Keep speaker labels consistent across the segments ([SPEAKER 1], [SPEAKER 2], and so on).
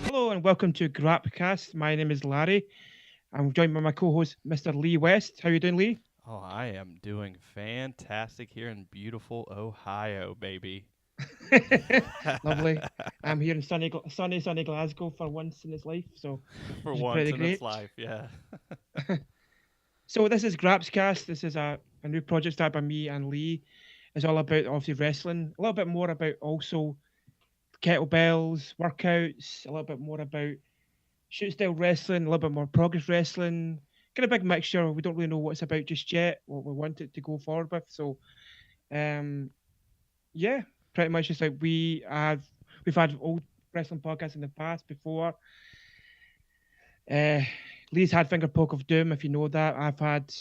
[SPEAKER 1] Hello and welcome to Grapcast. My name is Larry. I'm joined by my co-host, Mr. Lee West. How are you doing, Lee?
[SPEAKER 2] Oh, I am doing fantastic here in beautiful Ohio, baby.
[SPEAKER 1] Lovely. I'm here in sunny Glasgow for once in his life, so
[SPEAKER 2] For
[SPEAKER 1] which is
[SPEAKER 2] once
[SPEAKER 1] pretty
[SPEAKER 2] in its
[SPEAKER 1] great.
[SPEAKER 2] life, yeah.
[SPEAKER 1] So this is Grapscast. This is a new project started by me and Lee. It's all about obviously wrestling, a little bit more about also kettlebells, workouts, a little bit more about shoot style wrestling, a little bit more progress wrestling. Kind of big mixture. We don't really know what it's about just yet, what we want it to go forward with. So um yeah, pretty much just like we've had old wrestling podcasts in the past before. Uh Lee's had Finger Poke of Doom, if you know that. I've had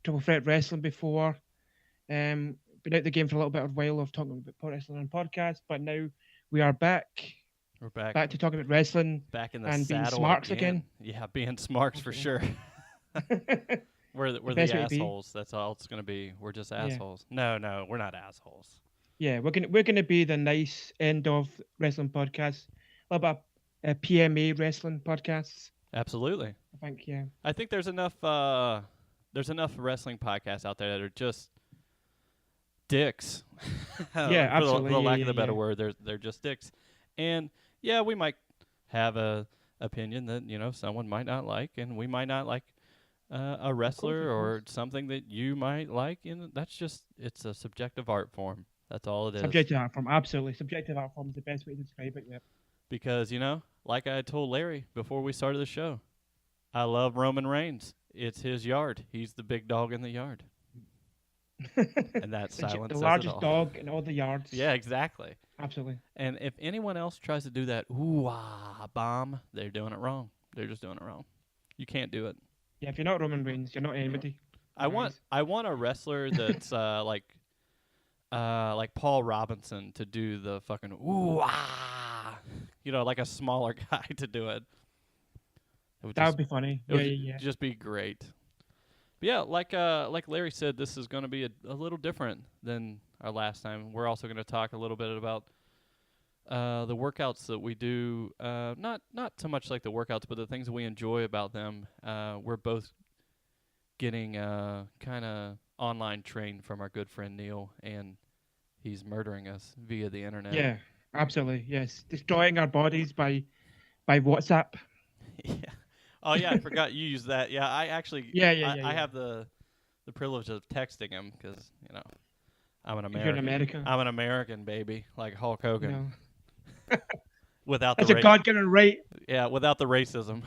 [SPEAKER 1] Triple Threat Wrestling before. Been out the game for a little bit of a while of talking about pro wrestling on podcasts, but now we are
[SPEAKER 2] We're back
[SPEAKER 1] back to talking about wrestling
[SPEAKER 2] back in the
[SPEAKER 1] and being
[SPEAKER 2] saddle
[SPEAKER 1] smarks
[SPEAKER 2] again.
[SPEAKER 1] again.
[SPEAKER 2] Yeah, being smarks for sure.
[SPEAKER 1] The
[SPEAKER 2] We're
[SPEAKER 1] best
[SPEAKER 2] the
[SPEAKER 1] way to be.
[SPEAKER 2] assholes. That's all it's going to be. We're just
[SPEAKER 1] Yeah.
[SPEAKER 2] assholes. No, we're not assholes.
[SPEAKER 1] Yeah, we're gonna be the nice end of wrestling podcasts. A little bit of PMA wrestling podcasts.
[SPEAKER 2] Absolutely.
[SPEAKER 1] I think, yeah.
[SPEAKER 2] I think there's enough wrestling podcasts out there that are just dicks.
[SPEAKER 1] Yeah, absolutely.
[SPEAKER 2] For the
[SPEAKER 1] Yeah,
[SPEAKER 2] lack
[SPEAKER 1] yeah,
[SPEAKER 2] of a better
[SPEAKER 1] yeah.
[SPEAKER 2] word, they're just dicks. And yeah, we might have a opinion that someone might not like, and we might not like a wrestler
[SPEAKER 1] Of
[SPEAKER 2] or
[SPEAKER 1] course.
[SPEAKER 2] something that you might like, and it's a subjective art form. That's all it is.
[SPEAKER 1] Subjective art form, absolutely. Subjective art form is the best way to describe it. Yeah.
[SPEAKER 2] Because like I told Larry before we started the show, I love Roman Reigns. It's his yard. He's the big dog in the yard, and that
[SPEAKER 1] The
[SPEAKER 2] silence says it
[SPEAKER 1] largest
[SPEAKER 2] all.
[SPEAKER 1] dog in all the yards.
[SPEAKER 2] Yeah, exactly.
[SPEAKER 1] Absolutely.
[SPEAKER 2] And if anyone else tries to do that bomb, they're doing it wrong. They're just doing it wrong. You can't do it.
[SPEAKER 1] Yeah, if you're not Roman Reigns, you're not anybody.
[SPEAKER 2] I
[SPEAKER 1] in my
[SPEAKER 2] want
[SPEAKER 1] eyes.
[SPEAKER 2] I want a wrestler that's like Paul Robinson to do the fucking like a smaller guy to do it. It would
[SPEAKER 1] That
[SPEAKER 2] just
[SPEAKER 1] would be funny.
[SPEAKER 2] it
[SPEAKER 1] Yeah,
[SPEAKER 2] would
[SPEAKER 1] yeah, yeah.
[SPEAKER 2] just be great. But yeah, like Larry said, this is going to be a little different than our last time. We're also going to talk a little bit about the workouts that we do. Not so much like the workouts, but the things that we enjoy about them. We're both getting kind of online trained from our good friend Neil, and he's murdering us via the internet.
[SPEAKER 1] Yeah, absolutely. Yes, destroying our bodies by WhatsApp.
[SPEAKER 2] Yeah. Oh yeah, I forgot you used that. Yeah, I actually
[SPEAKER 1] Yeah, yeah, yeah,
[SPEAKER 2] I
[SPEAKER 1] yeah.
[SPEAKER 2] have the privilege of texting him because I'm an
[SPEAKER 1] 'Cause you're in
[SPEAKER 2] American.
[SPEAKER 1] America.
[SPEAKER 2] I'm an American baby, like Hulk Hogan,
[SPEAKER 1] No,
[SPEAKER 2] without the
[SPEAKER 1] that's a God-given right.
[SPEAKER 2] without the racism.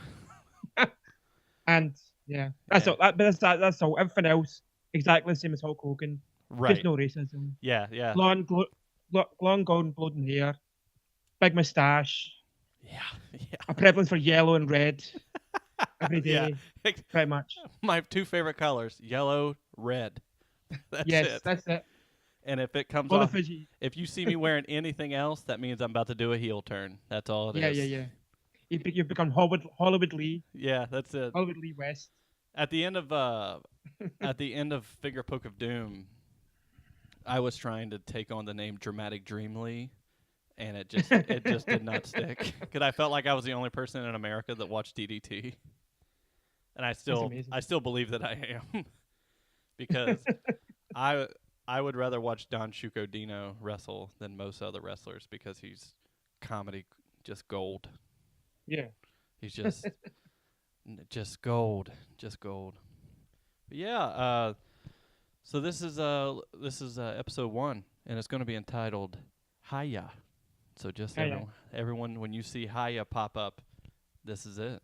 [SPEAKER 1] And yeah, that's
[SPEAKER 2] Yeah.
[SPEAKER 1] all. That's all. Everything else exactly the same as Hulk Hogan. Just
[SPEAKER 2] Right.
[SPEAKER 1] no racism.
[SPEAKER 2] Yeah.
[SPEAKER 1] Long golden blonde hair, big moustache,
[SPEAKER 2] Yeah.
[SPEAKER 1] a preference for yellow and red every
[SPEAKER 2] Yeah.
[SPEAKER 1] day,
[SPEAKER 2] Yeah.
[SPEAKER 1] pretty much.
[SPEAKER 2] My two favorite colors, yellow, red. That's
[SPEAKER 1] Yes,
[SPEAKER 2] it.
[SPEAKER 1] that's it.
[SPEAKER 2] And if it comes
[SPEAKER 1] All the
[SPEAKER 2] off,
[SPEAKER 1] Fiji.
[SPEAKER 2] if you see me wearing anything else, that means I'm about to do a heel turn. That's all it
[SPEAKER 1] Yeah,
[SPEAKER 2] is.
[SPEAKER 1] yeah, yeah. You've become Hollywood Lee,
[SPEAKER 2] Yeah, that's it.
[SPEAKER 1] Hollywood Lee West.
[SPEAKER 2] At the end of Finger Poke of Doom, I was trying to take on the name Dramatic Dream Lee, and it just did not stick. Because I felt like I was the only person in America that watched DDT, and
[SPEAKER 1] That's amazing.
[SPEAKER 2] I still believe that I am, because I would rather watch Don Shuko Dino wrestle than most other wrestlers because he's comedy just gold.
[SPEAKER 1] Yeah.
[SPEAKER 2] He's just gold, just gold. But yeah, so this is episode 1, and it's going to be entitled HIYA. So just
[SPEAKER 1] HIYA.
[SPEAKER 2] everyone, when you see HIYA pop up, this is it.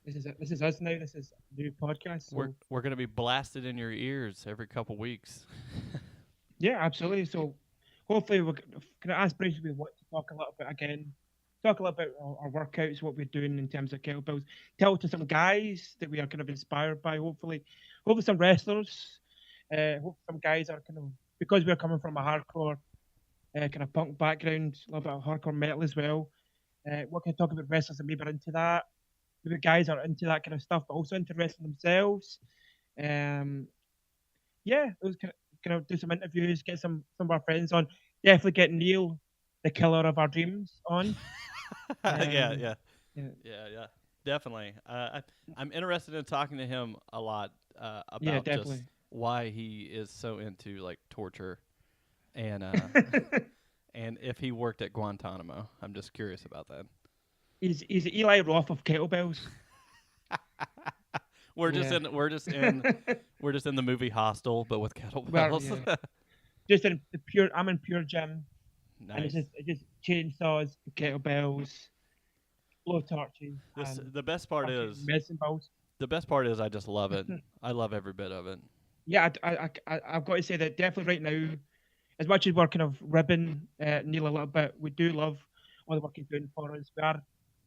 [SPEAKER 1] This is it. This is us now. This is a new podcast. So
[SPEAKER 2] We're going to be blasted in your ears every couple weeks.
[SPEAKER 1] yeah, absolutely. So hopefully we're gonna ask briefly we want to talk a little bit again. Talk a little bit about our workouts, what we're doing in terms of kettlebells. Tell to some guys that we are kind of inspired by. Hopefully some wrestlers. Hope some guys are kind of because we're coming from a hardcore kind of punk background, a little bit of hardcore metal as well. What can I talk about wrestlers that maybe are into that? Maybe guys are into that kind of stuff, but also into wrestling themselves. Um, yeah, it was kind of do some interviews, get some of our friends on. Definitely get Neil, the killer of our dreams, on.
[SPEAKER 2] Yeah,
[SPEAKER 1] Um,
[SPEAKER 2] yeah,
[SPEAKER 1] yeah,
[SPEAKER 2] yeah. Definitely. I'm interested in talking to him a lot
[SPEAKER 1] yeah,
[SPEAKER 2] about just
[SPEAKER 1] definitely.
[SPEAKER 2] why he is so into like torture and and if he worked at Guantanamo. I'm just curious about that.
[SPEAKER 1] He's Eli Roth of kettlebells.
[SPEAKER 2] We're just
[SPEAKER 1] Yeah.
[SPEAKER 2] in we're just in we're just in the movie Hostel, but with
[SPEAKER 1] Well,
[SPEAKER 2] kettlebells.
[SPEAKER 1] yeah. Just in the pure. I'm in pure gym, and
[SPEAKER 2] Nice.
[SPEAKER 1] it's just chainsaws, kettlebells, blow torches,
[SPEAKER 2] This
[SPEAKER 1] and
[SPEAKER 2] the best part
[SPEAKER 1] fucking
[SPEAKER 2] is
[SPEAKER 1] medicine balls.
[SPEAKER 2] the best part is I just love it. I love every bit of it.
[SPEAKER 1] Yeah, I've got to say that definitely right now, as much as we're kind of ribbing Neil a little bit, we do love all the work he's doing for us. We are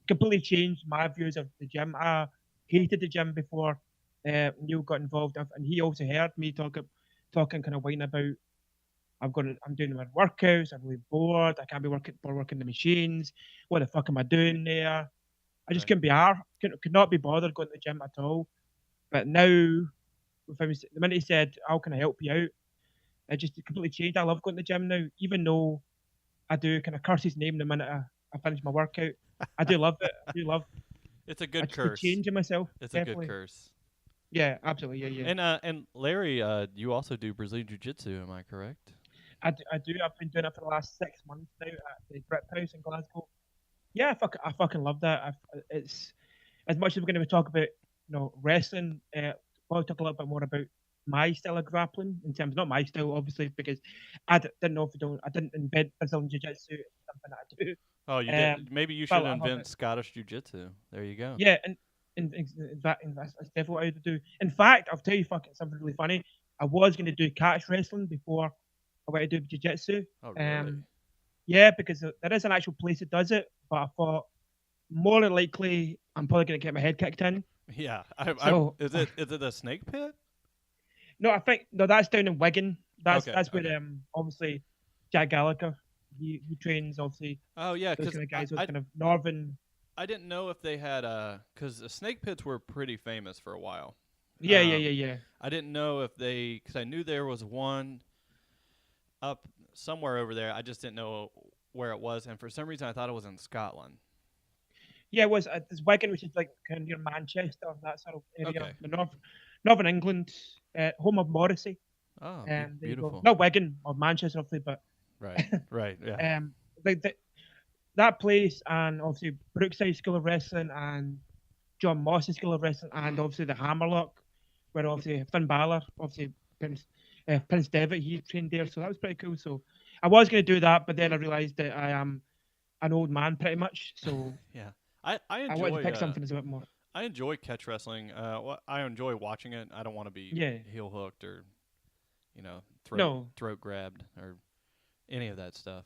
[SPEAKER 1] completely changed my views of the gym. I hated the gym before Neil got involved, and he also heard me talking kind of whine about I'm doing my workouts. I'm really bored. I can't be working the machines. What the fuck am I doing there? I just
[SPEAKER 2] Right.
[SPEAKER 1] couldn't be could not be bothered going to the gym at all. But now, the minute he said, "How can I help you out?" it just completely changed. I love going to the gym now, even though I do kind of curse his name the minute I finish my workout. I do love it. I do love.
[SPEAKER 2] It's a
[SPEAKER 1] I
[SPEAKER 2] good
[SPEAKER 1] just the
[SPEAKER 2] curse.
[SPEAKER 1] change in myself.
[SPEAKER 2] It's a good
[SPEAKER 1] Definitely.
[SPEAKER 2] curse.
[SPEAKER 1] Yeah, absolutely. Yeah, yeah.
[SPEAKER 2] And Larry, you also do Brazilian Jiu Jitsu, am I correct?
[SPEAKER 1] I do. I've been doing it for the last 6 months now at the Grip House in Glasgow. Yeah, I fucking love that. It's as much as we're going to talk about wrestling. I'll talk a little bit more about my style of grappling in terms not my style obviously because didn't know if you don't I didn't invent Brazilian Jiu Jitsu. It's something that I do.
[SPEAKER 2] Oh, you did. Maybe you
[SPEAKER 1] But
[SPEAKER 2] should
[SPEAKER 1] I love
[SPEAKER 2] invent
[SPEAKER 1] it.
[SPEAKER 2] Scottish Jiu Jitsu. There you go.
[SPEAKER 1] Yeah, and that's definitely what I would do. In fact, I'll tell you fucking something really funny. I was going to do catch wrestling before I went to do jiu jitsu.
[SPEAKER 2] Oh, really?
[SPEAKER 1] Um, yeah, because there is an actual place that does it, but I thought more than likely I'm probably going to get my head kicked in.
[SPEAKER 2] Yeah.
[SPEAKER 1] So
[SPEAKER 2] Is it a snake pit?
[SPEAKER 1] no, I think no, that's down in Wigan.
[SPEAKER 2] Okay.
[SPEAKER 1] That's where
[SPEAKER 2] Okay.
[SPEAKER 1] obviously Jack Gallagher he trains obviously
[SPEAKER 2] Oh yeah,
[SPEAKER 1] those
[SPEAKER 2] because
[SPEAKER 1] kind of
[SPEAKER 2] I,
[SPEAKER 1] guys, those
[SPEAKER 2] I
[SPEAKER 1] kind of northern.
[SPEAKER 2] I didn't know if they had because the snake pits were pretty famous for a while.
[SPEAKER 1] Yeah, yeah,
[SPEAKER 2] Um,
[SPEAKER 1] yeah, yeah.
[SPEAKER 2] I didn't know if they because I knew there was one up somewhere over there. I just didn't know where it was, and for some reason I thought it was in Scotland.
[SPEAKER 1] Yeah, it was there's Wigan, which is like kind of near Manchester, that sort of area,
[SPEAKER 2] Okay.
[SPEAKER 1] the northern England, home of Morrissey.
[SPEAKER 2] Oh,
[SPEAKER 1] There you go.
[SPEAKER 2] beautiful.
[SPEAKER 1] Not Wigan or Manchester, obviously, but
[SPEAKER 2] Right. Right. Yeah.
[SPEAKER 1] um, like that place, and obviously Brookside School of Wrestling and John Moss's School of Wrestling, and obviously the Hammerlock, where obviously Finn Balor, obviously Prince Devitt, he trained there, so that was pretty cool. So I was going to do that, but then I realised that I am an old man pretty much, so
[SPEAKER 2] Yeah. I
[SPEAKER 1] I wanted to
[SPEAKER 2] enjoy
[SPEAKER 1] pick something that's a bit more.
[SPEAKER 2] I enjoy catch wrestling. I enjoy watching it. I don't want to be
[SPEAKER 1] Yeah.
[SPEAKER 2] heel hooked or
[SPEAKER 1] No.
[SPEAKER 2] throat grabbed or any of that stuff.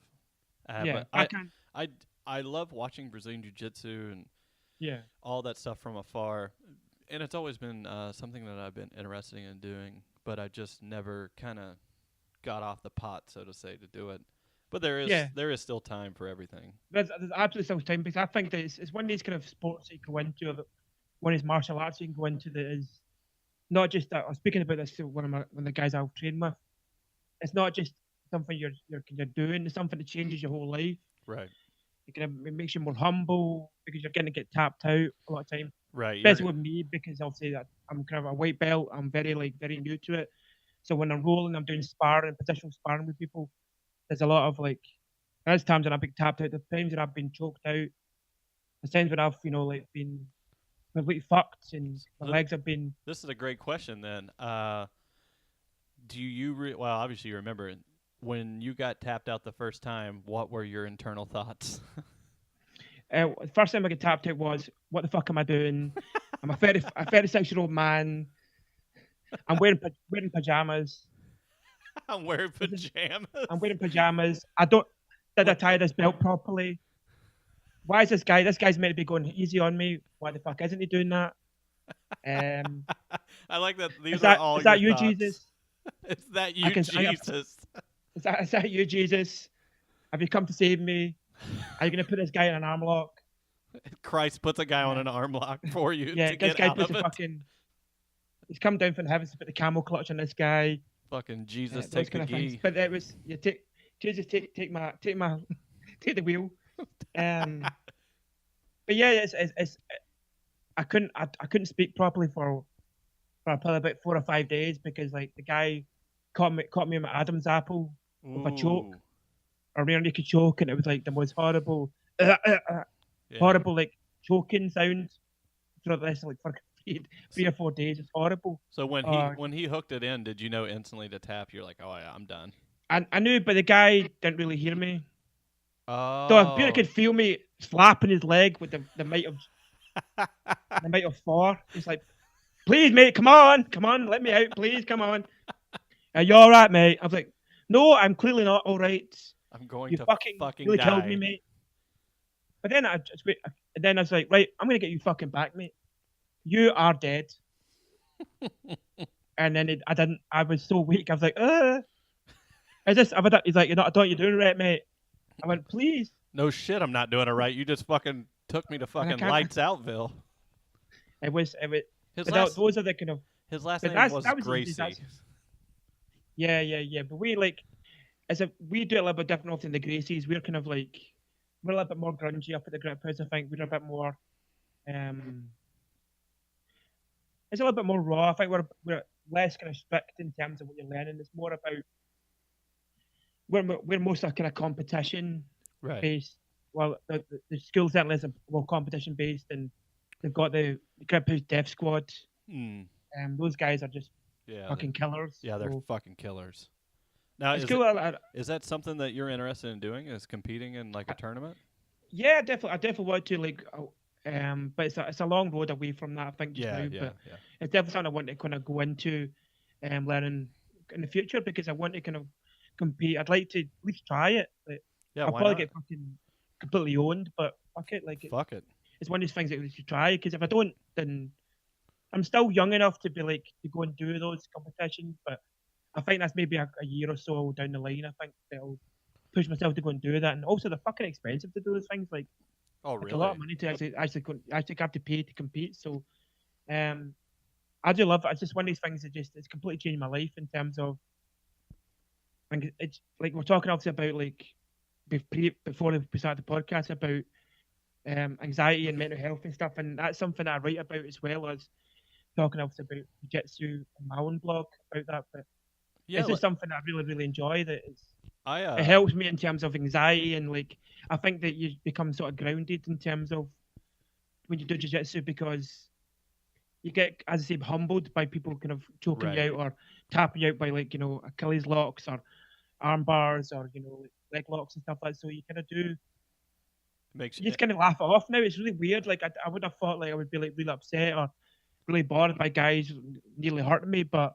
[SPEAKER 1] Yeah.
[SPEAKER 2] But
[SPEAKER 1] I can.
[SPEAKER 2] I I love watching Brazilian Jiu Jitsu and
[SPEAKER 1] Yeah.
[SPEAKER 2] all that stuff from afar, and it's always been something that I've been interested in doing, but I just never kind of got off the pot, so to say, to do it. But
[SPEAKER 1] Yeah.
[SPEAKER 2] there is still time for everything.
[SPEAKER 1] There's absolutely still time because I think that it's one of these kind of sports you go into, one of these martial arts you can go into that is not just that. I was speaking about this to one of the guys I've trained with. It's not just something you're doing. It's something that changes your whole life.
[SPEAKER 2] Right.
[SPEAKER 1] It makes you more humble because you're going to get tapped out a lot of time.
[SPEAKER 2] Right.
[SPEAKER 1] Especially with me because obviously that I'm kind of a white belt. I'm very new to it. So when I'm rolling, I'm doing sparring, positional sparring with people. There's a lot of like, there's times when I've been tapped out. There's times when I've been choked out. There's times when I've like been completely fucked and my
[SPEAKER 2] So
[SPEAKER 1] legs have been.
[SPEAKER 2] this is a great question then. Do you well obviously you remember it. When you got tapped out the first time, what were your internal thoughts?
[SPEAKER 1] The first time I got tapped out was, what the fuck am I doing? I'm a 36-year-old man. I'm wearing pajamas.
[SPEAKER 2] I'm wearing
[SPEAKER 1] This is,
[SPEAKER 2] pajamas.
[SPEAKER 1] I'm wearing pajamas. I don't. Did I tie this belt properly? Why is this guy? This guy's meant to be going easy on me. Why the fuck isn't he doing that? Um,
[SPEAKER 2] I like that these are all
[SPEAKER 1] is
[SPEAKER 2] your
[SPEAKER 1] that you,
[SPEAKER 2] thoughts.
[SPEAKER 1] Jesus?
[SPEAKER 2] Is that
[SPEAKER 1] I
[SPEAKER 2] you,
[SPEAKER 1] can.
[SPEAKER 2] Jesus?
[SPEAKER 1] Is that you, Jesus? Have you come to save me? Are you gonna put this guy in an arm lock?
[SPEAKER 2] Christ puts a guy on
[SPEAKER 1] Uh,
[SPEAKER 2] an arm lock for you
[SPEAKER 1] yeah,
[SPEAKER 2] to
[SPEAKER 1] this
[SPEAKER 2] get
[SPEAKER 1] guy
[SPEAKER 2] out
[SPEAKER 1] puts
[SPEAKER 2] of
[SPEAKER 1] a
[SPEAKER 2] it.
[SPEAKER 1] fucking. He's come down from the heavens to put the camel clutch on this guy.
[SPEAKER 2] Fucking Jesus,
[SPEAKER 1] Those
[SPEAKER 2] take the
[SPEAKER 1] kind of things.
[SPEAKER 2] gi.
[SPEAKER 1] But it was you take Jesus take my take the wheel. Um, but yeah, it's I couldn't speak properly for probably about 4 or 5 days because like the guy caught me in my Adam's apple with a choke,
[SPEAKER 2] Ooh,
[SPEAKER 1] a rear naked choke, and it was like the most horrible,
[SPEAKER 2] yeah.
[SPEAKER 1] horrible like choking sound throughout this like for three or 4 days. It's horrible.
[SPEAKER 2] So when he
[SPEAKER 1] Uh,
[SPEAKER 2] when he hooked it in, did you know instantly to tap? You're like, oh yeah, I'm done.
[SPEAKER 1] I knew, but the guy didn't really hear me. So I
[SPEAKER 2] Oh.
[SPEAKER 1] could feel me slapping his leg with the might of four. He's like, "Please, mate, come on, let me out, please, come on." Are you all right, mate? I was like, "No, I'm clearly not all right.
[SPEAKER 2] I'm going
[SPEAKER 1] You
[SPEAKER 2] to
[SPEAKER 1] fucking
[SPEAKER 2] fucking
[SPEAKER 1] really killed me,
[SPEAKER 2] die.
[SPEAKER 1] mate." But then I just wait. And then I was like, "Right, I'm gonna get you fucking back, mate. You are dead." And then I didn't. I was so weak. I was like, Is this?" He's like, "You're not. I thought you're doing it right, mate." I went, "Please."
[SPEAKER 2] No shit, I'm not doing it right. You just fucking took me to
[SPEAKER 1] And I
[SPEAKER 2] fucking
[SPEAKER 1] can't.
[SPEAKER 2] lights outville.
[SPEAKER 1] It was.
[SPEAKER 2] His
[SPEAKER 1] But
[SPEAKER 2] last
[SPEAKER 1] those are the kind of.
[SPEAKER 2] his last
[SPEAKER 1] But
[SPEAKER 2] name
[SPEAKER 1] that
[SPEAKER 2] was
[SPEAKER 1] was easy.
[SPEAKER 2] Gracie.
[SPEAKER 1] Yeah, yeah, yeah. But we like we do it a little bit different often the Gracies. We're kind of like we're a little bit more grungy up at the Grip House. I think we're a bit more um it's a little bit more raw. I think we're less kind of strict in terms of what you're learning. It's more about we're most a kind of competition
[SPEAKER 2] Right.
[SPEAKER 1] based. Well, the school certainly is more competition based, and they've got the Grip House Death Squad.
[SPEAKER 2] Hmm.
[SPEAKER 1] Those guys are just
[SPEAKER 2] Yeah.
[SPEAKER 1] fucking killers.
[SPEAKER 2] They're
[SPEAKER 1] So
[SPEAKER 2] fucking killers. Now,
[SPEAKER 1] it's cool.
[SPEAKER 2] is that something that you're interested in doing? Is competing in like a
[SPEAKER 1] I,
[SPEAKER 2] tournament?
[SPEAKER 1] Yeah, definitely. I definitely want to like, but it's a long road away from that. I think just
[SPEAKER 2] Yeah,
[SPEAKER 1] now,
[SPEAKER 2] yeah,
[SPEAKER 1] but
[SPEAKER 2] yeah.
[SPEAKER 1] it's definitely something I want to kind of go into, learning in the future because I want to kind of compete. I'd like to at least try it. Like,
[SPEAKER 2] Yeah,
[SPEAKER 1] I'll
[SPEAKER 2] why
[SPEAKER 1] probably
[SPEAKER 2] not?
[SPEAKER 1] get fucking completely owned, but fuck it. Like
[SPEAKER 2] Fuck it.
[SPEAKER 1] it's one of these things that we should try because if I don't, then I'm still young enough to be like to go and do those competitions. But I think that's maybe a year or so down the line. I think that I'll push myself to go and do that, and also they're fucking expensive to do those things.
[SPEAKER 2] Oh,
[SPEAKER 1] Like a lot of
[SPEAKER 2] really?
[SPEAKER 1] money to actually have to pay to compete. So um, I do love it. It's just one of these things that just it's completely changed my life in terms of like it's like we're talking obviously about like before we started the podcast about anxiety and mental health and stuff, and that's something that I write about as well as talking obviously about jiu-jitsu and my own blog about that. But
[SPEAKER 2] Yeah,
[SPEAKER 1] it's just something that I really really enjoy. That
[SPEAKER 2] I
[SPEAKER 1] it helps me in terms of anxiety and like I think that you become sort of grounded in terms of when you do jiu-jitsu because you get, as I say, humbled by people kind of choking you
[SPEAKER 2] right.
[SPEAKER 1] out or tapping you out by like Achilles locks or arm bars or leg locks and stuff like that. So you kind of do,
[SPEAKER 2] Makes
[SPEAKER 1] you just kind of laugh it off now. It's really weird. Like I would have thought like I would be like really upset or really bothered by guys nearly hurting me, but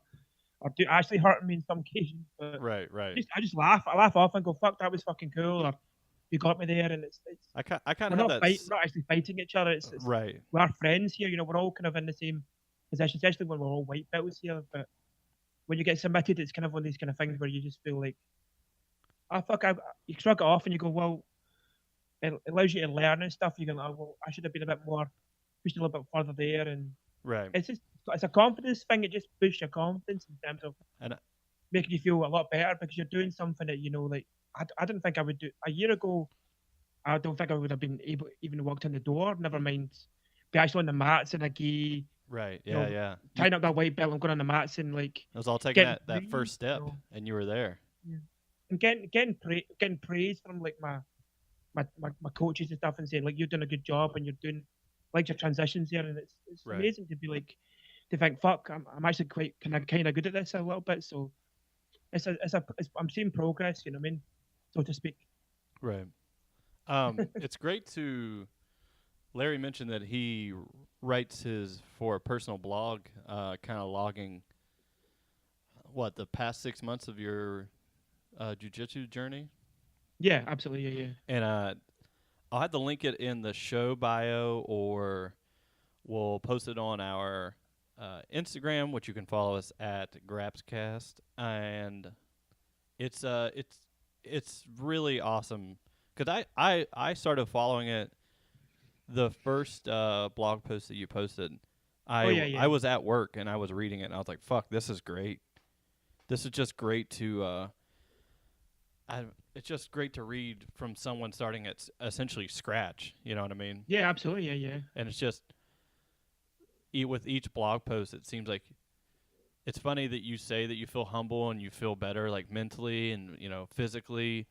[SPEAKER 1] or do actually hurting me in some cases. But
[SPEAKER 2] right, right.
[SPEAKER 1] I just laugh. I laugh off and go, "Fuck, that was fucking cool," or "You got me there." And it's
[SPEAKER 2] I kind
[SPEAKER 1] we're
[SPEAKER 2] of have
[SPEAKER 1] not
[SPEAKER 2] that.
[SPEAKER 1] fight, we're not actually fighting each other. It's
[SPEAKER 2] Right.
[SPEAKER 1] we're friends here. We're all kind of in the same position, especially when we're all white belts here. But when you get submitted, it's kind of one of these kind of things where you just feel like, oh fuck, you shrug it off and you go, well, it allows you to learn and stuff. You go, oh, well, I should have been a bit more, pushed a little bit further there, and
[SPEAKER 2] Right.
[SPEAKER 1] it's a confidence thing. It just boosts your confidence in terms of
[SPEAKER 2] And
[SPEAKER 1] making you feel a lot better because you're doing something that like I didn't think I would do a year ago. I don't think I would have been able even walked in the door. Never mind be actually on the mats in a gi,
[SPEAKER 2] right.
[SPEAKER 1] you
[SPEAKER 2] Yeah,
[SPEAKER 1] know,
[SPEAKER 2] yeah.
[SPEAKER 1] tying up that white belt and going on the mats and like
[SPEAKER 2] It was all taking
[SPEAKER 1] getting
[SPEAKER 2] that
[SPEAKER 1] praise,
[SPEAKER 2] first step, and you were there.
[SPEAKER 1] yeah. And getting praise from like my coaches and stuff and saying like you're doing a good job and you're doing like your transitions here and it's
[SPEAKER 2] Right.
[SPEAKER 1] amazing to be like to think fuck I'm actually quite kind of good at this a little bit so I'm seeing progress what I mean so to speak.
[SPEAKER 2] Right. It's great to. Larry mentioned that he writes his for a personal blog, kind of logging what the past 6 months of your jujitsu journey,
[SPEAKER 1] Yeah, absolutely, yeah, yeah.
[SPEAKER 2] and I'll have to link it in the show bio, or we'll post it on our Instagram, which you can follow us at Grapscast, and it's it's really awesome because I started following it the first blog post that you posted.
[SPEAKER 1] Oh yeah,
[SPEAKER 2] I
[SPEAKER 1] yeah,
[SPEAKER 2] was at work and I was reading it and I was like, "Fuck, this is great. This is just great to it's just great to read from someone starting at essentially scratch. You know what I mean?
[SPEAKER 1] yeah, absolutely, yeah, yeah,
[SPEAKER 2] And it's just with each blog post, it seems like it's funny that you say that you feel humble and you feel better, like mentally and physically,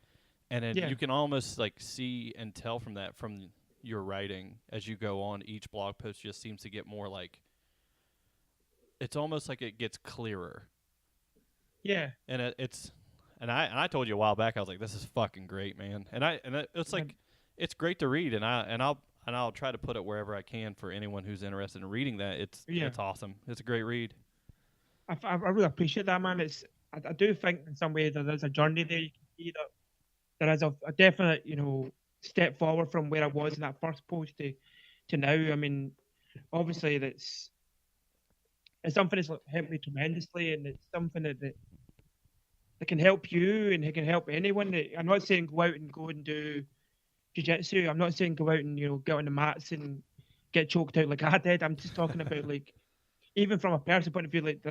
[SPEAKER 2] and then
[SPEAKER 1] yeah,
[SPEAKER 2] you can almost like see and tell from that from your writing as you go on. Each blog post just seems to get more like it's almost like it gets clearer,
[SPEAKER 1] yeah.
[SPEAKER 2] and it's and I told you a while back I was like, this is fucking great, man, it's
[SPEAKER 1] And
[SPEAKER 2] like it's great to read, and I'll try to put it wherever I can for anyone who's interested in reading that.
[SPEAKER 1] yeah,
[SPEAKER 2] It's awesome. It's a great read.
[SPEAKER 1] I really appreciate that, man. I do think in some way that there's a journey there. You can see that there is a definite, step forward from where I was in that first post to now. I mean, obviously it's something that's helped me tremendously, and it's something that can help you and it can help anyone. I'm not saying go and do jiu-jitsu. I'm not saying go out and get on the mats and get choked out like I did. I'm just talking about like even from a personal point of view, like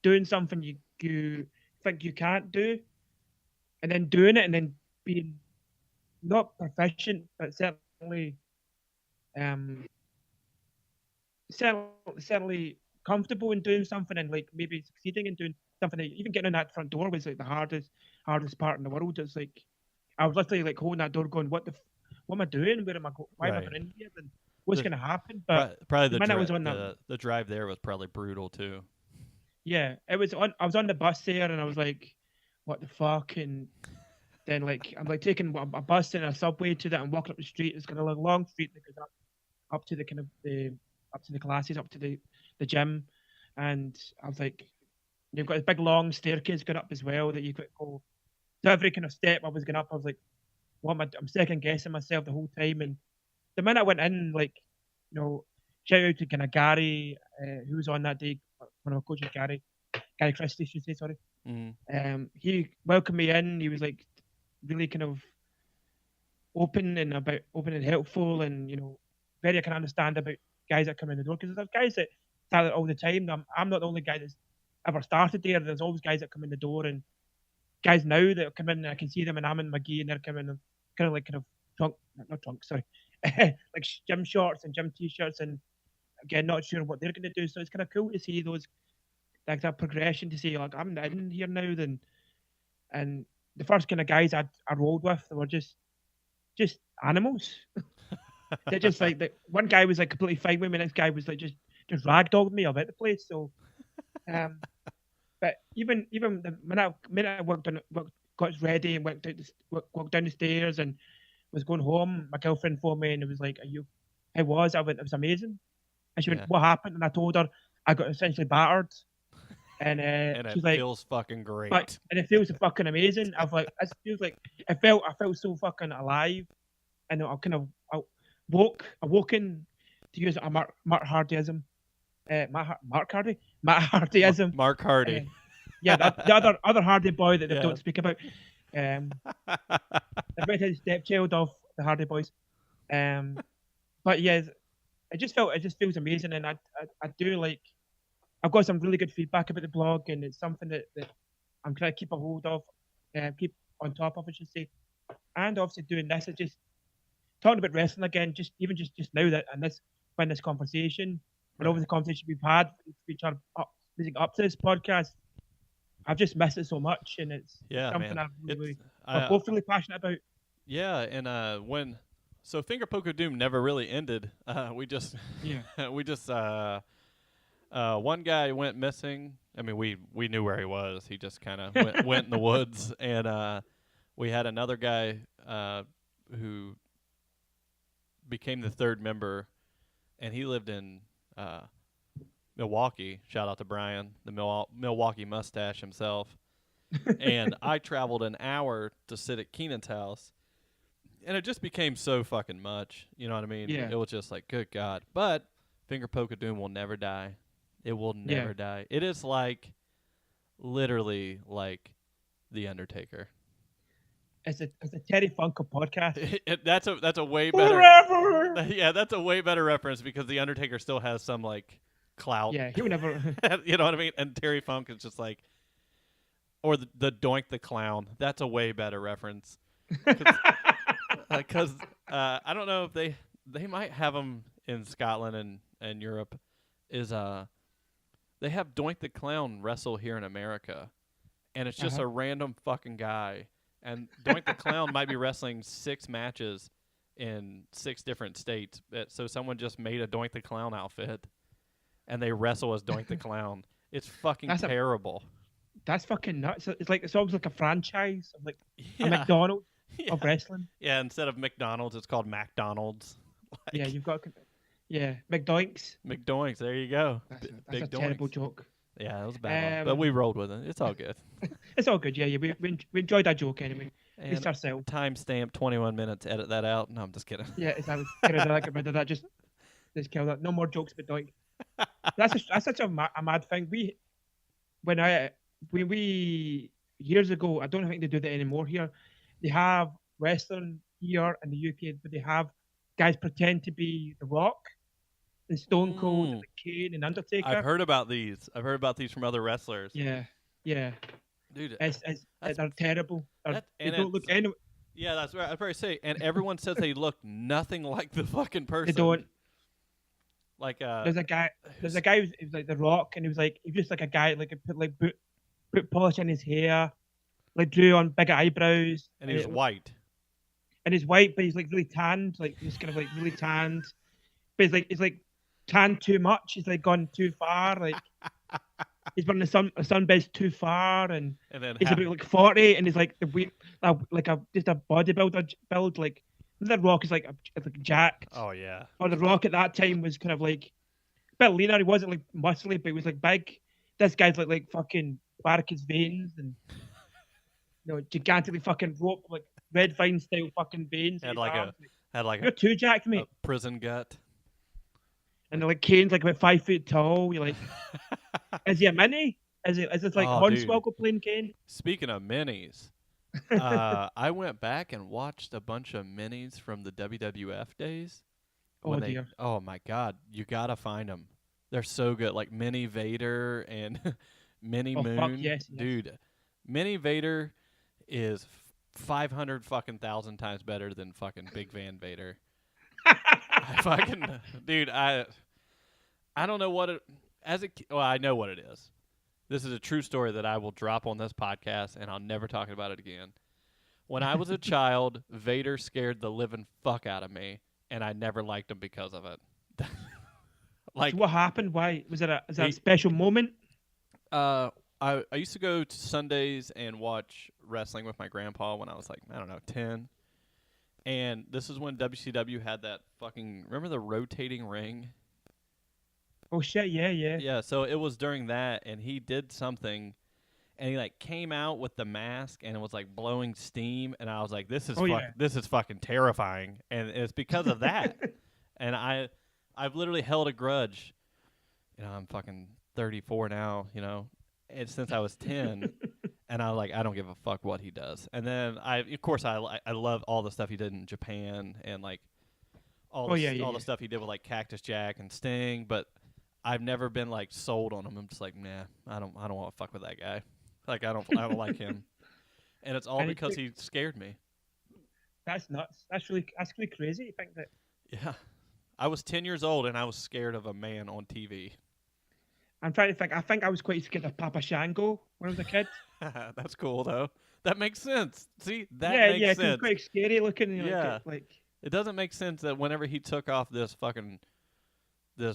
[SPEAKER 1] doing something you think you can't do, and then doing it, and then being not proficient, but um, certainly comfortable in doing something, and like maybe succeeding in doing something. That, even getting in that front door was like the hardest part in the world. It's like I was literally like holding that door, going, what am I doing? Where am I? Why am I
[SPEAKER 2] Right.
[SPEAKER 1] going in here? And what's
[SPEAKER 2] The,
[SPEAKER 1] going to happen?" But
[SPEAKER 2] probably
[SPEAKER 1] the minute I was on that,
[SPEAKER 2] the drive there was probably brutal too.
[SPEAKER 1] yeah, it was on. I was on the bus there, and I was like, "What the fuck?" And then like I'm like taking a bus and a subway to that, and walking up the street. It's kind of like a long street that goes up to the kind of the up to the classes, up to the gym, and I was like, you've got a big long staircase going up as well that you could go. So every kind of step I was going up, I was like, what am I? I'm second guessing myself the whole time. And the minute I went in, like, shout out to kind of Gary, who was on that day, one of my coaches, Gary Christie, should say, sorry.
[SPEAKER 2] Mm.
[SPEAKER 1] He welcomed me in. He was like really kind of open and helpful, and very I can understand about guys that come in the door because there's guys that start it all the time. I'm not the only guy that's ever started there. There's always guys that come in the door and guys now that come in. And I can see them and I'm in McGee and they're coming in kind of trunk, not trunk, sorry, like gym shorts and gym t-shirts, and again not sure what they're going to do. So it's kind of cool to see those like that progression to see like I'm in here now. Then and the first kind of guys I rolled with, they were just animals. They're just like the one guy was like completely fine with me, next guy was like just ragdolled me about the place. So, um, but even the minute I got ready and walked down the stairs and was going home, my girlfriend phoned me and it was like, "Are you?" I was. I went. It was amazing. And she went,
[SPEAKER 2] Yeah.
[SPEAKER 1] "What happened?" And I told her I got essentially battered. And
[SPEAKER 2] And it
[SPEAKER 1] she's like,
[SPEAKER 2] feels fucking
[SPEAKER 1] "But,"
[SPEAKER 2] great.
[SPEAKER 1] and it feels fucking amazing. I've like it feels like I felt so fucking alive, and I awoken to use a Mark Hardyism, Mark Hardy, Matt Hardyism.
[SPEAKER 2] Mark
[SPEAKER 1] Uh,
[SPEAKER 2] Hardy.
[SPEAKER 1] yeah, the other Hardy boy that they
[SPEAKER 2] Yeah.
[SPEAKER 1] don't speak about. The redheaded stepchild of the Hardy Boys. Um, but yeah, it just feels amazing, and I do like. I've got some really good feedback about the blog, and it's something that I'm trying to keep a hold of, keep on top of, I should say. And obviously doing this, it just talking about wrestling again, just now that and this conversation, and over
[SPEAKER 2] Right.
[SPEAKER 1] the conversation we've had, which are leading up to this podcast, I've just missed it so much, and it's
[SPEAKER 2] Yeah,
[SPEAKER 1] something
[SPEAKER 2] man.
[SPEAKER 1] really, we're
[SPEAKER 2] I
[SPEAKER 1] both really passionate about.
[SPEAKER 2] yeah, and when so Finger Poke of Doom never really ended. We just
[SPEAKER 1] Yeah,
[SPEAKER 2] we just one guy went missing. I mean, we knew where he was. He just kind of went in the woods, and we had another guy who became the third member, and he lived in Milwaukee. Shout out to Brian, the Milwaukee mustache himself. And I traveled an hour to sit at Keenan's house, and it just became so fucking much. You know what I mean?
[SPEAKER 1] yeah,
[SPEAKER 2] It was just like, good God. But Finger Poke of Doom will never die. It will
[SPEAKER 1] yeah.
[SPEAKER 2] never die. It is like literally like The Undertaker.
[SPEAKER 1] It's a Terry Funko podcast.
[SPEAKER 2] That's a way better.
[SPEAKER 1] Forever.
[SPEAKER 2] Yeah, that's a way better reference because the Undertaker still has some like clout.
[SPEAKER 1] Yeah, he would never.
[SPEAKER 2] You know what I mean? And Terry Funk is just like, or the Doink the Clown. That's a way better reference. Because I don't know if they might have them in Scotland and Europe. They have Doink the Clown wrestle here in America, and it's just a random fucking guy. And Doink the Clown might be wrestling 6 matches in 6 different states. So someone just made a Doink the Clown outfit, and they wrestle as Doink the Clown. It's fucking terrible.
[SPEAKER 1] That's fucking nuts. It's almost like a franchise of like
[SPEAKER 2] Yeah.
[SPEAKER 1] a McDonald's of wrestling.
[SPEAKER 2] Yeah, instead of McDonald's, it's called McDonald's.
[SPEAKER 1] Yeah, you've got McDoinks.
[SPEAKER 2] McDoinks, there you go.
[SPEAKER 1] That's
[SPEAKER 2] Big
[SPEAKER 1] a terrible joke.
[SPEAKER 2] Yeah, that was a bad one, but we rolled with it. It's all good.
[SPEAKER 1] It's all good. Yeah. We enjoyed that joke anyway. At least ourselves.
[SPEAKER 2] Timestamp 21 minutes. Edit that out. No, I'm just kidding.
[SPEAKER 1] Yeah, exactly. Get rid of that. Just kill that. No more jokes about doink. That's such a mad thing. When we years ago, I don't think they do that anymore here. They have wrestling here in the UK, but they have guys pretend to be The Rock and Stone Cold and Kane and Undertaker.
[SPEAKER 2] I've heard about these. From other wrestlers.
[SPEAKER 1] Yeah.
[SPEAKER 2] Dude,
[SPEAKER 1] they're terrible. They don't look any.
[SPEAKER 2] Yeah, that's right. I'd probably say, and everyone says they look nothing like the fucking person.
[SPEAKER 1] They don't.
[SPEAKER 2] Like
[SPEAKER 1] there's a guy who's like The Rock, and he was just like a guy like put like boot polish in his hair, like drew on big eyebrows,
[SPEAKER 2] and he was white.
[SPEAKER 1] And he's white, but he's like really tanned, like he's kind of like really tanned. But he's like tanned too much. He's like gone too far. Like he's burning the sunbeds too far, and
[SPEAKER 2] then
[SPEAKER 1] he's about like 40, and he's like just a bodybuilder build. Like The Rock is like jacked.
[SPEAKER 2] Oh yeah.
[SPEAKER 1] Or The Rock at that time was kind of like a bit leaner. He wasn't like muscly, but he was like big. This guy's like fucking varicose veins and gigantically fucking rope, like Red Vine style fucking veins.
[SPEAKER 2] Had like
[SPEAKER 1] you're too jacked, mate.
[SPEAKER 2] A prison gut.
[SPEAKER 1] And like Kane's like about 5 feet tall. You're like, is he a mini? Is it like Hornswoggle playing Kane?
[SPEAKER 2] Speaking of minis, I went back and watched a bunch of minis from the WWF days.
[SPEAKER 1] Oh dear.
[SPEAKER 2] Oh my God, you gotta find them. They're so good. Like Mini Vader and Mini Moon.
[SPEAKER 1] Fuck, yes.
[SPEAKER 2] Dude, Mini Vader is 500 fucking thousand times better than fucking Big Van Vader. I don't know what it I know what it is. This is a true story that I will drop on this podcast, and I'll never talk about it again. When I was a child, Vader scared the living fuck out of me, and I never liked him because of it.
[SPEAKER 1] So what happened? Why was it a special moment?
[SPEAKER 2] I used to go to Sundays and watch wrestling with my grandpa when I was like, I don't know, 10. And this is when WCW had that fucking, remember the rotating ring?
[SPEAKER 1] Oh shit, yeah.
[SPEAKER 2] Yeah, so it was during that, and he did something, and he like came out with the mask, and it was like blowing steam, and I was like, this is fucking terrifying, and it's because of that. And I've literally held a grudge. I'm fucking 34 now, and since I was 10, and I don't give a fuck what he does. And then I love all the stuff he did in Japan and like all the stuff he did with like Cactus Jack and Sting, but I've never been like sold on him. I'm just like, nah, I don't want to fuck with that guy. Like I don't like him. And it's all because he scared me.
[SPEAKER 1] That's nuts. That's really crazy to think that.
[SPEAKER 2] Yeah. I was 10 years old and I was scared of a man on TV.
[SPEAKER 1] I'm trying to think. I think I was quite scared of Papa Shango when I was a kid.
[SPEAKER 2] That's cool though. That makes sense. See, that makes sense.
[SPEAKER 1] Yeah, he's quite scary looking.
[SPEAKER 2] It doesn't make sense that whenever he took off this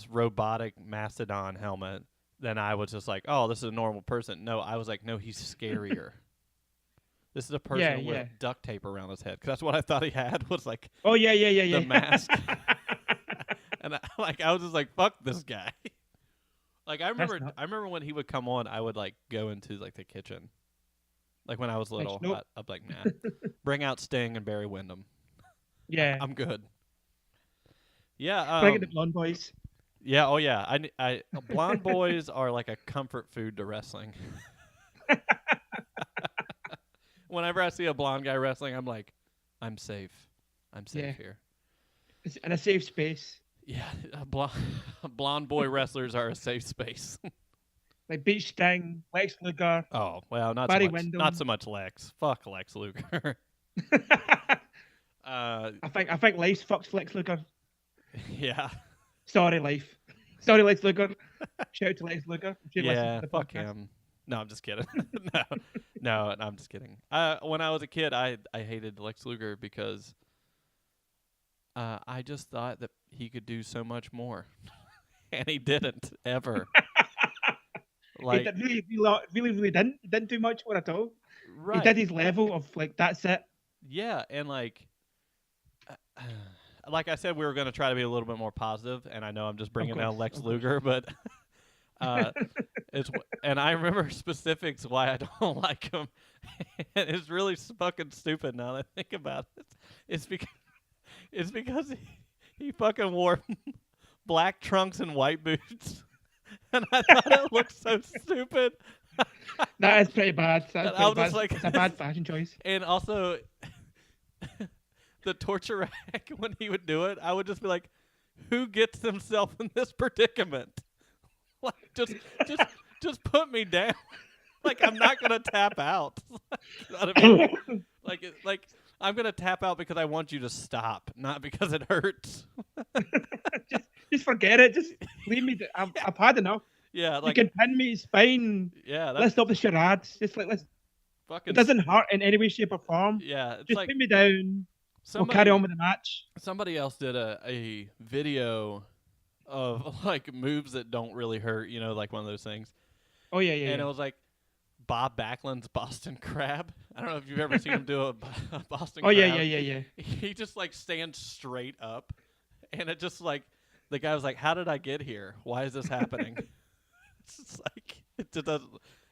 [SPEAKER 2] robotic mastodon helmet, then I was just like, oh, this is a normal person. No, I was like, no, he's scarier. This is a person with duct tape around his head. Because that's what I thought he had was like, the mask. And I was just like, fuck this guy. Like I remember when he would come on, I would like go into like the kitchen. Like when I was little, I'd be like, nah, bring out Sting and Barry Windham.
[SPEAKER 1] Yeah,
[SPEAKER 2] I'm good. Yeah,
[SPEAKER 1] bring it the blonde boys.
[SPEAKER 2] Yeah, oh yeah. I blonde boys are like a comfort food to wrestling. Whenever I see a blonde guy wrestling, I'm like, I'm safe. I'm safe
[SPEAKER 1] Yeah.
[SPEAKER 2] here.
[SPEAKER 1] It's in a safe space.
[SPEAKER 2] Yeah, blonde boy wrestlers are a safe space.
[SPEAKER 1] Like Beach Sting, Lex Luger,
[SPEAKER 2] Oh well, not so
[SPEAKER 1] Barry
[SPEAKER 2] much. Not
[SPEAKER 1] Windham.
[SPEAKER 2] so much Lex. Fuck Lex Luger.
[SPEAKER 1] I think Lex fucks Lex Luger.
[SPEAKER 2] Yeah,
[SPEAKER 1] Sorry, Life. Sorry, Lex Luger. Shout out to Lex Luger. I'm sure he listens
[SPEAKER 2] yeah.
[SPEAKER 1] to the
[SPEAKER 2] Fuck
[SPEAKER 1] podcast.
[SPEAKER 2] him. No, I'm just kidding. No, I'm just kidding. When I was a kid, I hated Lex Luger because I just thought that he could do so much more, and he didn't ever.
[SPEAKER 1] He
[SPEAKER 2] Like
[SPEAKER 1] did really didn't do much for it at all. He
[SPEAKER 2] right,
[SPEAKER 1] did his level of like that's it.
[SPEAKER 2] yeah, and like I said, we were going to try to be a little bit more positive, and I know I'm just bringing down Lex
[SPEAKER 1] Of course.
[SPEAKER 2] Luger, but uh, and I remember specifics why I don't like him. And it's really fucking stupid now that I think about it. It's because he fucking wore black trunks and white boots, and I thought it looked so stupid.
[SPEAKER 1] That is pretty bad. That's
[SPEAKER 2] And I was
[SPEAKER 1] pretty
[SPEAKER 2] just
[SPEAKER 1] bad.
[SPEAKER 2] like,
[SPEAKER 1] It's a bad fashion choice.
[SPEAKER 2] and also the torture rack when he would do it, I would just be like, "Who gets himself in this predicament? Like, just put me down. Like, I'm not gonna tap out. You know what I mean? Like I'm gonna tap out because I want you to stop, not because it hurts.
[SPEAKER 1] just forget it. Just leave me. I've had enough.
[SPEAKER 2] Yeah, like
[SPEAKER 1] you can pin me. It's fine.
[SPEAKER 2] yeah,
[SPEAKER 1] Let's
[SPEAKER 2] that's
[SPEAKER 1] stop the charades. Just like let's.
[SPEAKER 2] fucking.
[SPEAKER 1] It doesn't hurt in any way, shape, or form.
[SPEAKER 2] Yeah, it's
[SPEAKER 1] Just
[SPEAKER 2] like
[SPEAKER 1] put me down. We'll carry on
[SPEAKER 2] somebody
[SPEAKER 1] with the match.
[SPEAKER 2] somebody else did a video of like moves that don't really hurt, you know, like one of those things.
[SPEAKER 1] Oh yeah.
[SPEAKER 2] And it was like Bob Backlund's Boston Crab. I don't know if you've ever seen him do a Boston
[SPEAKER 1] Oh
[SPEAKER 2] Crab.
[SPEAKER 1] yeah.
[SPEAKER 2] He just like stands straight up, and it just like the guy was like, "How did I get here? Why is this happening?" It's just like it just doesn't.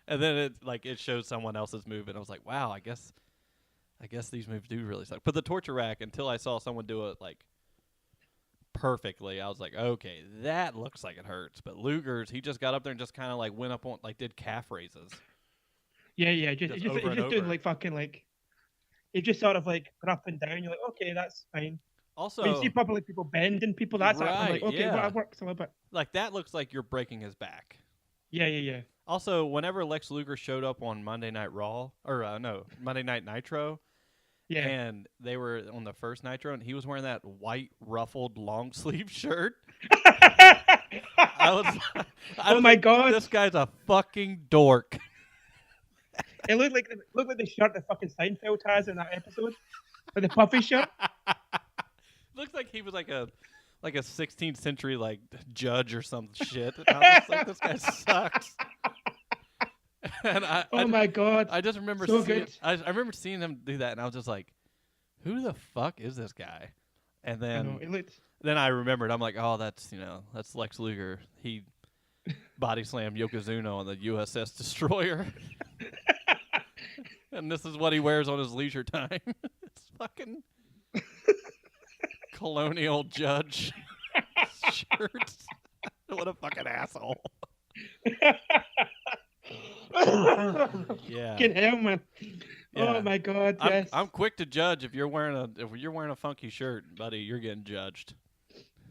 [SPEAKER 2] And then it shows someone else's move, and I was like, "Wow, I guess these moves do really suck." But the torture rack, until I saw someone do it like perfectly, I was like, "Okay, that looks like it hurts." But Luger's, he just got up there and just kind of like went up on like did calf raises.
[SPEAKER 1] Yeah.
[SPEAKER 2] Just
[SPEAKER 1] Just
[SPEAKER 2] over and
[SPEAKER 1] doing
[SPEAKER 2] over.
[SPEAKER 1] like fucking like. You just sort of like go up and down. You're like, okay, that's fine.
[SPEAKER 2] Also,
[SPEAKER 1] When you see probably like people bending people, that's I'm like,
[SPEAKER 2] right,
[SPEAKER 1] okay,
[SPEAKER 2] yeah.
[SPEAKER 1] well, that works a little bit.
[SPEAKER 2] like that looks like you're breaking his back.
[SPEAKER 1] Yeah.
[SPEAKER 2] Also, whenever Lex Luger showed up on Monday Night Raw, or no, Monday Night Nitro,
[SPEAKER 1] Yeah.
[SPEAKER 2] and they were on the first Nitro, and he was wearing that white ruffled long sleeve shirt. I was
[SPEAKER 1] Oh my God.
[SPEAKER 2] This guy's a fucking dork.
[SPEAKER 1] It looked like the shirt that fucking Seinfeld has in that episode, with the puffy shirt.
[SPEAKER 2] Looks like he was like a 16th century like judge or some shit. And I was just like, this guy sucks. And
[SPEAKER 1] Oh my God.
[SPEAKER 2] I just remember
[SPEAKER 1] So
[SPEAKER 2] seeing,
[SPEAKER 1] good.
[SPEAKER 2] I remember seeing him do that, and I was just like, who the fuck is this guy? And
[SPEAKER 1] I know,
[SPEAKER 2] then
[SPEAKER 1] it looked.
[SPEAKER 2] then I remembered. I'm like, oh, that's Lex Luger. He body slammed Yokozuna on the USS Destroyer. And this is what he wears on his leisure time. It's fucking colonial judge shirts. What a fucking asshole. Yeah.
[SPEAKER 1] Fucking hell, man.
[SPEAKER 2] Yeah.
[SPEAKER 1] Oh my God. Yes.
[SPEAKER 2] I'm quick to judge if you're wearing a funky shirt, buddy. You're getting judged.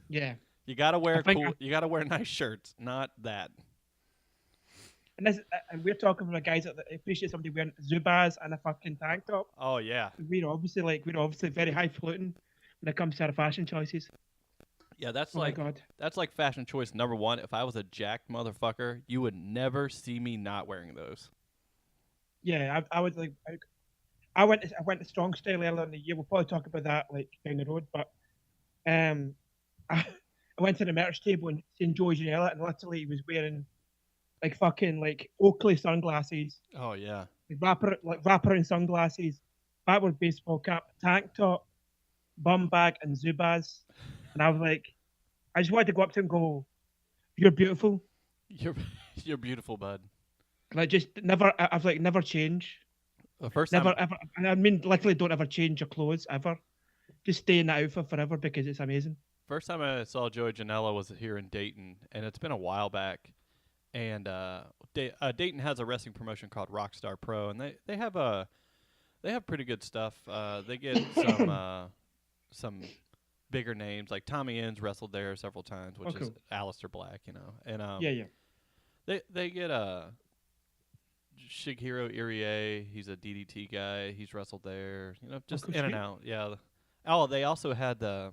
[SPEAKER 1] Yeah.
[SPEAKER 2] You gotta wear
[SPEAKER 1] think
[SPEAKER 2] cool. You gotta wear nice shirts, not that.
[SPEAKER 1] And we're talking from the guys that appreciate somebody wearing Zubaz and a fucking tank top.
[SPEAKER 2] Oh yeah,
[SPEAKER 1] We're obviously very highfalutin when it comes to our fashion choices.
[SPEAKER 2] yeah. That's
[SPEAKER 1] Oh
[SPEAKER 2] like
[SPEAKER 1] my God.
[SPEAKER 2] that's like fashion choice number one. If I was a jacked motherfucker, you would never see me not wearing those.
[SPEAKER 1] Yeah, I would like. I went to strong style earlier in the year. We'll probably talk about that like down the road. But I went to the merch table and seen Joey Janela, and literally he was wearing like fucking like Oakley sunglasses,
[SPEAKER 2] Oh yeah,
[SPEAKER 1] like wraparound sunglasses, backward baseball cap, tank top, bum bag, and Zubaz. And I was like, I just wanted to go up to him and go, "You're beautiful."
[SPEAKER 2] you're beautiful, bud.
[SPEAKER 1] Like just never, I've like never change.
[SPEAKER 2] The first
[SPEAKER 1] Never
[SPEAKER 2] time,
[SPEAKER 1] ever. And I mean, literally, don't ever change your clothes ever. Just stay in that outfit forever because it's amazing.
[SPEAKER 2] first time I saw Joey Janela was here in Dayton, and it's been a while back. And Dayton has a wrestling promotion called Rockstar Pro, and they have They have pretty good stuff. They get some bigger names like Tommy Ends wrestled there several times,
[SPEAKER 1] Oh,
[SPEAKER 2] which is
[SPEAKER 1] cool.
[SPEAKER 2] Aleister Black, and
[SPEAKER 1] Yeah, yeah.
[SPEAKER 2] they get Shigeru Irie. He's a DDT guy. He's wrestled there.
[SPEAKER 1] Oh,
[SPEAKER 2] Just
[SPEAKER 1] cool.
[SPEAKER 2] in and
[SPEAKER 1] Sweet.
[SPEAKER 2] out. Yeah. Oh, they also had they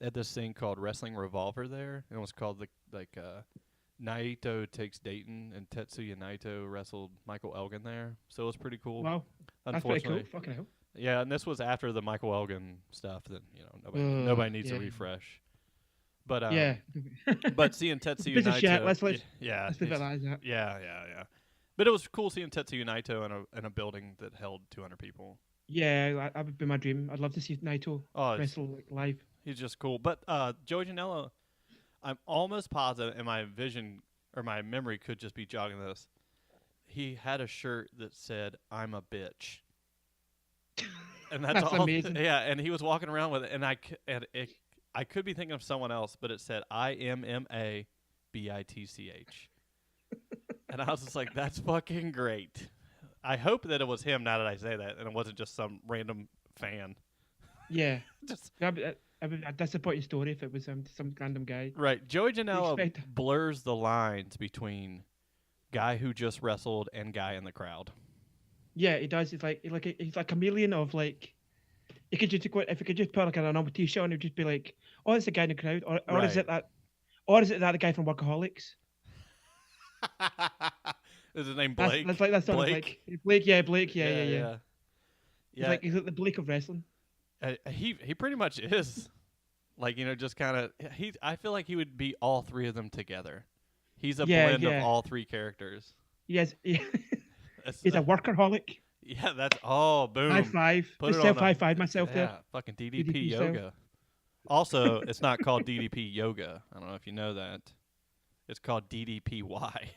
[SPEAKER 2] had this thing called Wrestling Revolver there. It was called Naito takes Dayton, and Tetsuya Naito wrestled Michael Elgin there. So it was pretty cool.
[SPEAKER 1] Wow. That's pretty cool.
[SPEAKER 2] Unfortunately,
[SPEAKER 1] Fucking hell.
[SPEAKER 2] yeah, and this was after the Michael Elgin stuff that nobody needs
[SPEAKER 1] Yeah.
[SPEAKER 2] a refresh. But
[SPEAKER 1] Yeah.
[SPEAKER 2] but seeing Tetsuya
[SPEAKER 1] Piece of shit.
[SPEAKER 2] Naito,
[SPEAKER 1] Let's
[SPEAKER 2] yeah,
[SPEAKER 1] leave it
[SPEAKER 2] he's-
[SPEAKER 1] like that.
[SPEAKER 2] yeah. But it was cool seeing Tetsuya Naito in a building that held 200 people.
[SPEAKER 1] Yeah, that would be my dream. I'd love to see Naito
[SPEAKER 2] Oh,
[SPEAKER 1] wrestle like, live.
[SPEAKER 2] he's just cool. But Joey Janela, I'm almost positive, and my vision or my memory could just be jogging this. He had a shirt that said "I'm a bitch," and that's
[SPEAKER 1] That's
[SPEAKER 2] all.
[SPEAKER 1] amazing.
[SPEAKER 2] Yeah, and he was walking around with it, and I could be thinking of someone else, but it said IMMA BITCH. And I was just like, that's fucking great. I hope that it was him now that I say that, and it wasn't just some random fan.
[SPEAKER 1] Yeah.
[SPEAKER 2] Just
[SPEAKER 1] That'd be a disappointing story if it was some random guy.
[SPEAKER 2] right. Joey Janela
[SPEAKER 1] Expect-
[SPEAKER 2] blurs the lines between guy who just wrestled and guy in the crowd.
[SPEAKER 1] Yeah, he does. He's like he's like a chameleon of like. You could just go if you could just put like a normal T-shirt on, it'd just be like, oh, it's the guy in the crowd, or is
[SPEAKER 2] Right.
[SPEAKER 1] it that the guy from Workaholics?
[SPEAKER 2] Is his name Blake?
[SPEAKER 1] That's not
[SPEAKER 2] Blake?
[SPEAKER 1] like Blake. Yeah, Blake. Yeah.
[SPEAKER 2] Yeah.
[SPEAKER 1] He's like the Blake of wrestling.
[SPEAKER 2] He pretty much is. Like, just kind of I feel like he would be all three of them together. He's a blend of all three characters.
[SPEAKER 1] Yes,
[SPEAKER 2] That's-
[SPEAKER 1] he's a workaholic.
[SPEAKER 2] Yeah, that's boom.
[SPEAKER 1] High five.
[SPEAKER 2] Put
[SPEAKER 1] Just
[SPEAKER 2] it on
[SPEAKER 1] high five myself
[SPEAKER 2] yeah,
[SPEAKER 1] there.
[SPEAKER 2] fucking DDP,
[SPEAKER 1] DDP style.
[SPEAKER 2] yoga. Also, it's not called DDP yoga. I don't know if you know that. It's called DDPY.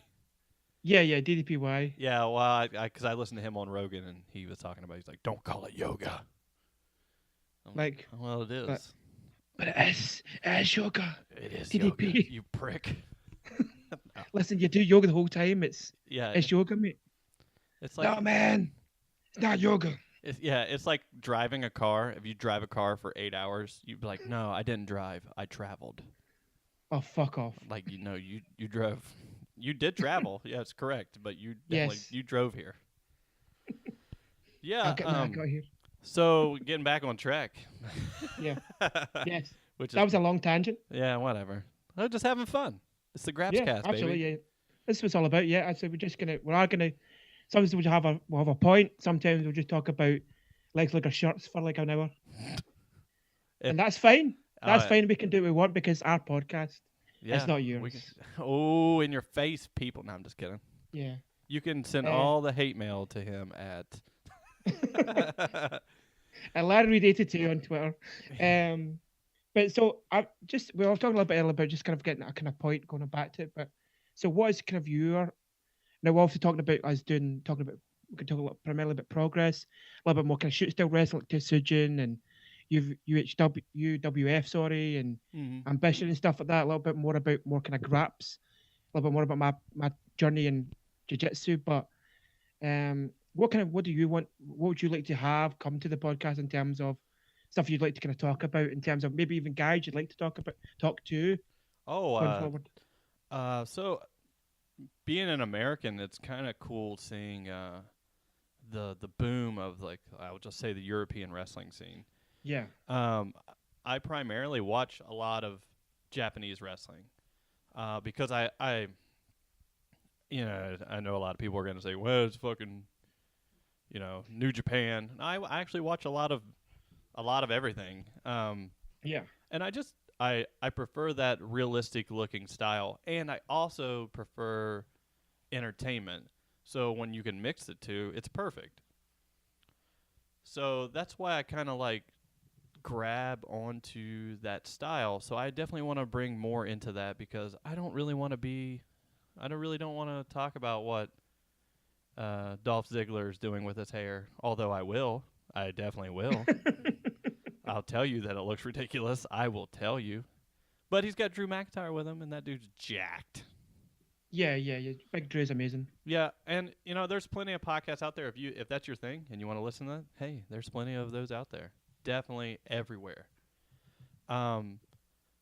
[SPEAKER 1] Yeah, DDPY.
[SPEAKER 2] Yeah, well, because I listened to him on Rogan and he was talking about. He's like, don't call it yoga. I'm
[SPEAKER 1] Like,
[SPEAKER 2] well, it is.
[SPEAKER 1] but it is yoga.
[SPEAKER 2] It is
[SPEAKER 1] DDP.
[SPEAKER 2] yoga. You prick.
[SPEAKER 1] Listen, you do yoga the whole time. It's
[SPEAKER 2] Yeah,
[SPEAKER 1] yoga, mate.
[SPEAKER 2] it's like
[SPEAKER 1] No, man, it's not yoga.
[SPEAKER 2] it's like driving a car. If you drive a car for 8 hours, you'd be like, no, I didn't drive. I traveled.
[SPEAKER 1] Oh, fuck off.
[SPEAKER 2] Like you drove. You did travel. Yeah, it's correct. But you definitely
[SPEAKER 1] Yes.
[SPEAKER 2] you drove here. Yeah.
[SPEAKER 1] I got here.
[SPEAKER 2] So getting back on track.
[SPEAKER 1] Yeah. Yes.
[SPEAKER 2] Which is
[SPEAKER 1] That was a long tangent.
[SPEAKER 2] yeah, whatever. I'm just having fun. It's the Graps
[SPEAKER 1] Yeah,
[SPEAKER 2] cast,
[SPEAKER 1] absolutely.
[SPEAKER 2] baby.
[SPEAKER 1] Yeah. This was all about. Yeah, I said we are gonna. Sometimes we'll have a point. Sometimes we'll just talk about Lex Luger shirts for like an hour, and that's fine. That's fine. We can do what we want because our podcast.
[SPEAKER 2] Yeah,
[SPEAKER 1] It's not
[SPEAKER 2] we
[SPEAKER 1] yours.
[SPEAKER 2] can- oh, in your face, people. No, I'm just kidding.
[SPEAKER 1] Yeah.
[SPEAKER 2] You can send
[SPEAKER 1] Uh,
[SPEAKER 2] all the hate mail to him at.
[SPEAKER 1] And Larry Reid 82 on Twitter. But so we were talking a little bit earlier about just kind of getting a kind of point going back to it. But so what is kind of your now we're also talking about we can talk primarily about progress, a little bit more kind of shoot style wrestling like Tsujin and UWF, sorry, and
[SPEAKER 2] Mhm.
[SPEAKER 1] ambition and stuff like that. A little bit more about more kind of graps, a little bit more about my journey in jiu-jitsu. But what do you want? What would you like to have come to the podcast in terms of stuff you'd like to kind of talk about in terms of maybe even guys you'd like to talk to going forward?
[SPEAKER 2] So being an American, it's kind of cool seeing the boom of like I would just say the European wrestling scene.
[SPEAKER 1] Yeah.
[SPEAKER 2] I primarily watch a lot of Japanese wrestling because I know a lot of people are going to say, well, it's fucking New Japan. I actually watch a lot of everything.
[SPEAKER 1] Yeah.
[SPEAKER 2] And I prefer that realistic looking style, and I also prefer entertainment. So when you can mix the two, it's perfect. So that's why I kind of like grab onto that style. So I definitely want to bring more into that because I don't really want to talk about what Dolph Ziggler is doing with his hair, although I definitely will. I'll tell you that it looks ridiculous. I will tell you. But he's got Drew McIntyre with him, and that dude's jacked.
[SPEAKER 1] Yeah. Big Drew is amazing.
[SPEAKER 2] Yeah, and there's plenty of podcasts out there. If that's your thing and you want to listen to that, hey, there's plenty of those out there. Definitely everywhere. Um,